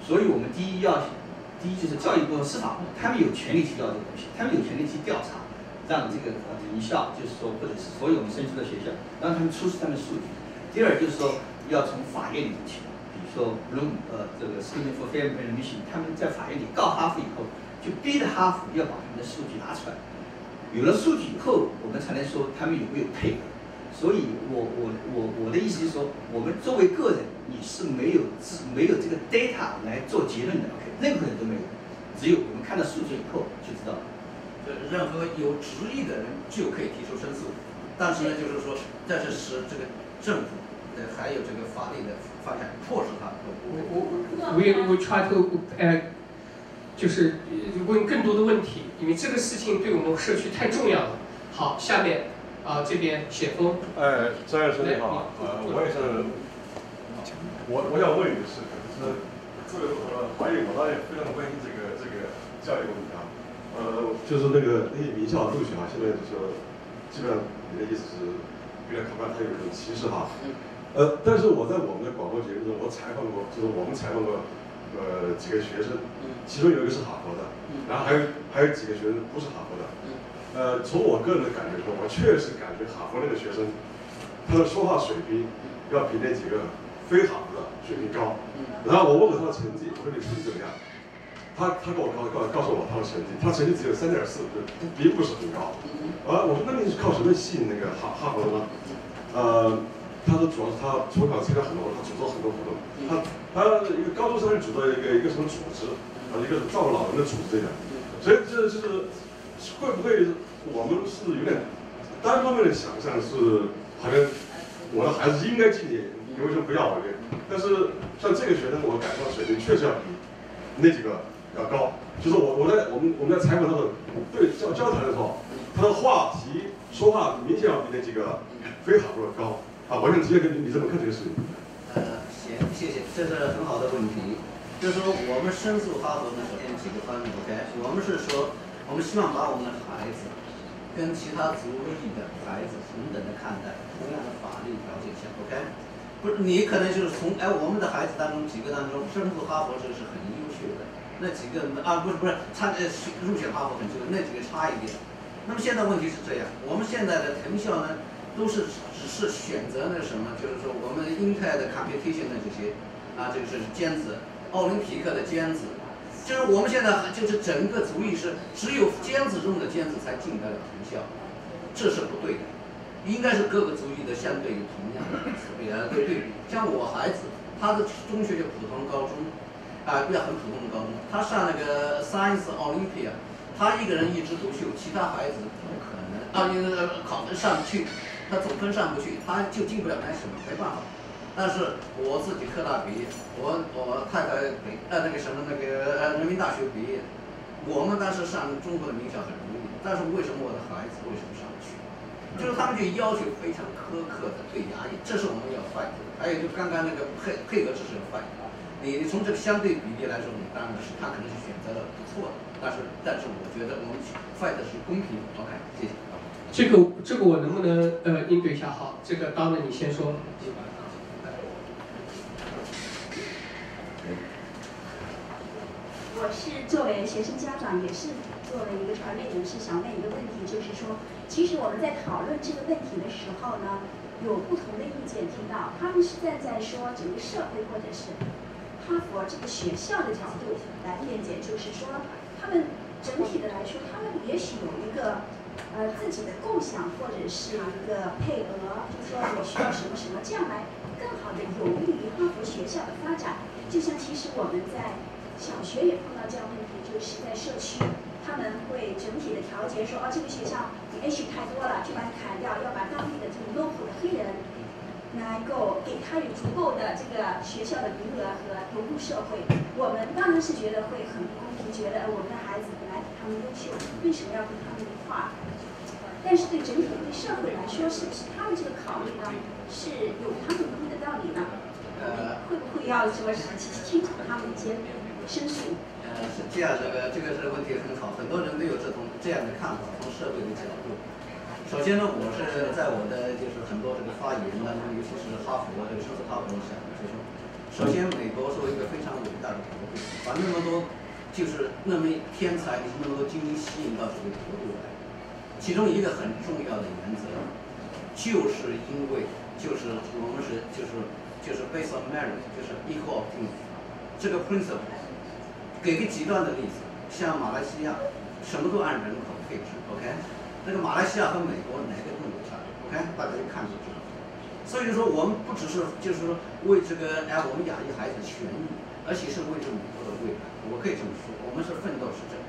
所以我们第一就是教育部和司法部，他们有权利去要这个东西，他们有权利去调查，让这个名校就是说或者是所有我们申诉的学校，让他们出示他们的数据。第二就是说要从法院里面去，比如说这个 Student for Fair Admission， 他们在法院里告哈佛以后，就逼着哈佛要把他们的数据拿出来。有了数据以后，我们才能说他们有没有配合。所以我的意思是说，我们作为个人，你是没有这个 data 来做结论的 ，OK， 任何人都没有，只有我们看到数据以后就知道了。任何有执意的人就可以提出申诉，但是呢，就是说，这是这个政府还有这个法律的方向迫使他。we try to 就是问更多的问题，因为这个事情对我们社区太重要了。好，下面这边雪峰。张老师你好，我也是，我想问一个事情，就是这个华裔我当然也非常关心这个教育问题啊，就是那些名校录取啊，现在就是基本上你的意思是有点可怕，它有一种歧视哈。但是我在我们的广播节目中，我采访过，就是我们采访过几个学生，其中有一个是哈佛的，然后还有几个学生不是哈佛的。从我个人的感觉说，我确实感觉哈佛那个学生，他的说话水平要比那几个非哈佛的水平高。然后我问了他的成绩，我说你成绩怎么样？他给我告诉我他的成绩，他成绩只有3.4，就并不是很高。我说那你是靠什么吸引那个哈佛的呢？他说主要是他从小参加很多，他组织很多活动。他一个高中生组织一个什么组织，一个是照顾老人的组织这样。所以这就是会不会我们是有点单方面的想象，是好像我的孩子应该进你，你为什么不要我？但是像这个学生，我感受到水平确实要比那几个要高。就是我们在采访他的对交谈的时候，他的话题说话明显要比那几个非哈佛的高。我想直接跟你这么看这个事情。行，谢谢，这是很好的问题。就是说，我们申诉哈佛呢，首先几个方面 ，OK， 我们是说，我们希望把我们的孩子跟其他族裔的孩子平等的看待，同样的法律条件下 ，OK。不是，你可能就是从我们的孩子当中几个当中申诉哈佛这是很优秀的，那几个不是入选哈佛很优秀，那几个差一点。那么现在问题是这样，我们现在的藤校呢，都是只是选择那什么，就是说我们英泰的 competition 的这些这个是尖子，奥林匹克的尖子，就是我们现在就是整个族裔是只有尖子中的尖子才进得了藤校，这是不对的，应该是各个族裔的相对同样的对比。像我孩子，他的中学就普通高中，比较很普通的高中，他上那个 Science Olympia， 他一个人一枝独秀，其他孩子不可能考分上不去。他总分上不去，他就进不了那什么，没办法。但是我自己科大毕业，我太太人民大学毕业，我们当时上中国的名校很容易，但是为什么我的孩子为什么上不去？就是他们就要求非常苛刻的对压抑，这是我们要 fight 的。还有就刚刚那个配合知识要 fight， 你从这个相对比例来说，你当然是他可能是选择了不错的，但是我觉得我们 fight 的是公平。OK， 谢谢。这个我能不能应对一下？好，这个当然你先说。我是作为学生家长，也是作为一个传媒人士，想问一个问题，就是说，其实我们在讨论这个问题的时候呢，有不同的意见听到，他们是站在说整个社会或者是哈佛这个学校的角度来辩解，就是说，他们整体的来说，他们也许有一个自己的构想或者是一个配额，就是说我需要什么什么，这样来更好的有利于哈佛学校的发展。就像其实我们在小学也碰到这样问题，就是在社区他们会整体的调节说，这个学校你 H 太多了，就把你砍掉，要把当地的这个 local 的黑人能够给他有足够的这个学校的名额和融入社会。我们当然是觉得会很不公平，觉得我们的孩子本来比他们优秀，为什么要跟他们一块儿？但是对整体对社会来说，是不是他们这个考虑呢，是有他们一定的道理呢？会不会要说是清楚他们一些申诉？是这样的，这个问题很好，很多人都有这样的看法，从社会的角度。首先呢，我是在我的就是很多这个发言当中，尤其是哈佛这个申诉哈佛的时候，就说，首先美国作为一个非常伟大的国度，把那么多就是那么天才，那么多精英吸引到这个国度来。其中一个很重要的原则，就是因为就是我们是就是 based on merit， 就是 equal opportunity 这个 principle。给个极端的例子，像马来西亚，什么都按人口配置 ，OK？ 那个马来西亚和美国哪个更有差别 ？OK？ 大家一看就知道。所以说我们不只是就是说为这个我们亚裔孩子权益，而且是为这美国的未来。我可以这么说，我们是奋斗是这个。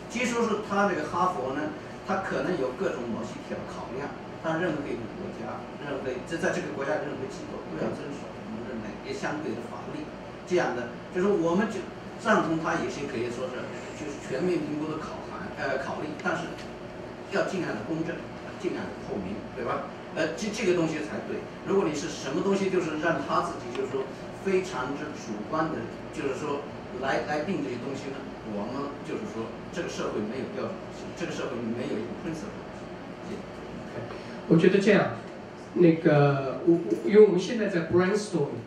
即使说是他这个哈佛呢，他可能有各种某些考量，但任何一个国家，任何在这个国家任何机构都要遵守我们认为也相对的法律。这样的就是我们就赞同他，也是可以说是就是全面评估的考虑，但是要尽量的公正，尽量的透明，对吧？这个东西才对。如果你是什么东西就是让他自己就是说非常之主观的，就是说来定这些东西呢，我们就是说这个社会没有标准，这个社会没有一个 principle。我觉得这样，因为我们现在在 brainstorming，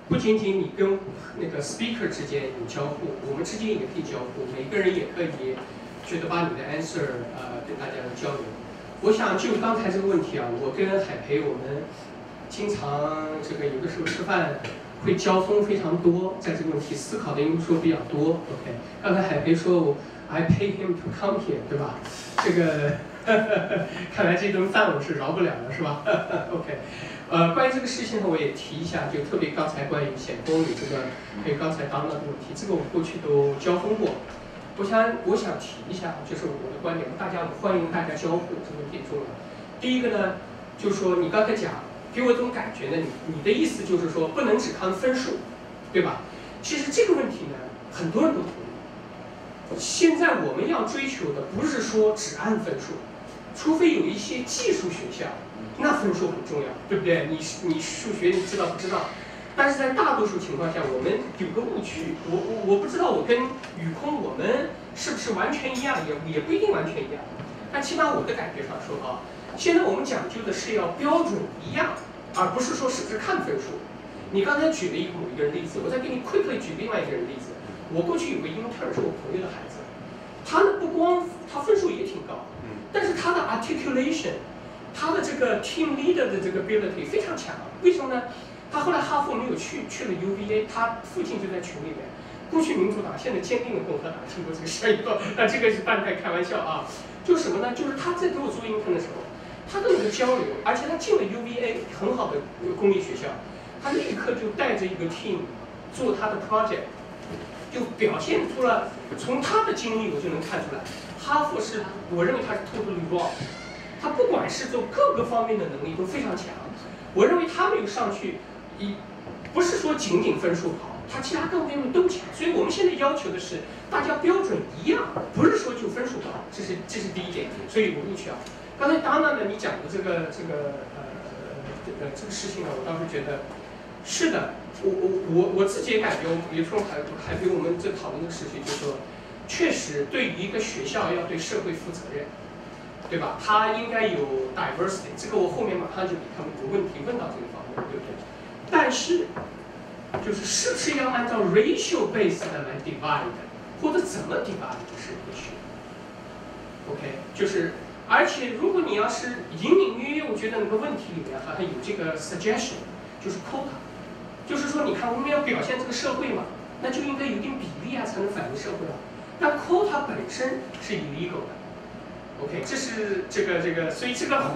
不仅仅你跟那个 speaker 之间有交互，我们之间也可以交互，每个人也可以觉得把你的 answer 跟大家交流。我想就刚才这个问题啊，我跟海培我们经常这个有的时候吃饭会交锋非常多，在这个问题思考的因素比较多。OK， 刚才海培说I pay him to come here， 对吧？这个看来这顿饭我是饶不了了，是吧？OK， 关于这个事情呢，我也提一下，就特别刚才关于显公里这个，还有刚才当的问题，这个我们过去都交锋过。我想提一下，就是我的观点，欢迎大家交互，这个挺重要。第一个呢，就是说你刚才讲，给我一种感觉呢，你的意思就是说不能只看分数，对吧？其实这个问题呢，很多人都同意。现在我们要追求的不是说只按分数，除非有一些技术学校，那分数很重要，对不对？你数学你知道不知道？但是在大多数情况下，我们有个误区，我不知道我跟宇空我们是不是完全一样，也不一定完全一样。但起码我的感觉上说啊，现在我们讲究的是要标准一样，而不是说是不是看分数。你刚才举了某一个人例子，我再给你 quickly 举另外一个人例子。我过去有个 intern 是我朋友的孩子，他呢不光他分数也挺高，但是他的 articulation， 他的这个 team leader 的这个 ability 非常强。为什么呢？他后来哈佛没有去了 UVA， 他父亲就在群里面。过去民主党，现在坚定的共和党，听过这个事儿以后，那这个是半带开玩笑啊。就是什么呢？就是他在给我做intern的时候，他的那个交流，而且他进了 UVA 很好的公立学校，他立刻就带着一个 team 做他的 project， 就表现出了从他的经历我就能看出来，哈佛是我认为他是 totally wrong， 他不管是做各个方面的能力都非常强。我认为他没有上去，不是说仅仅分数好，他其他各方面都强。所以我们现在要求的是大家标准一样，不是说就分数高，这是第一点。所以我录取啊。刚才当然呢，你讲的这个事情呢，我倒是觉得是的。我自己也感觉，比如说还给我们这讨论这个事情，就是说，确实对于一个学校要对社会负责任。对吧？他应该有 diversity， 这个我后面马上就给他们有问题问到这个方面，对不对？但是，是不是要按照 ratio based 的来 divide， 或者怎么 divide 是不是 ？OK， 而且如果你要是隐隐约约，我觉得那个问题里面还有这个 suggestion， 就是 quota， 就是说，你看我们要表现这个社会嘛，那就应该有一定比例啊，才能反映社会啊。但 quota 本身是 illegal 的。OK， 这是这个，所以这个。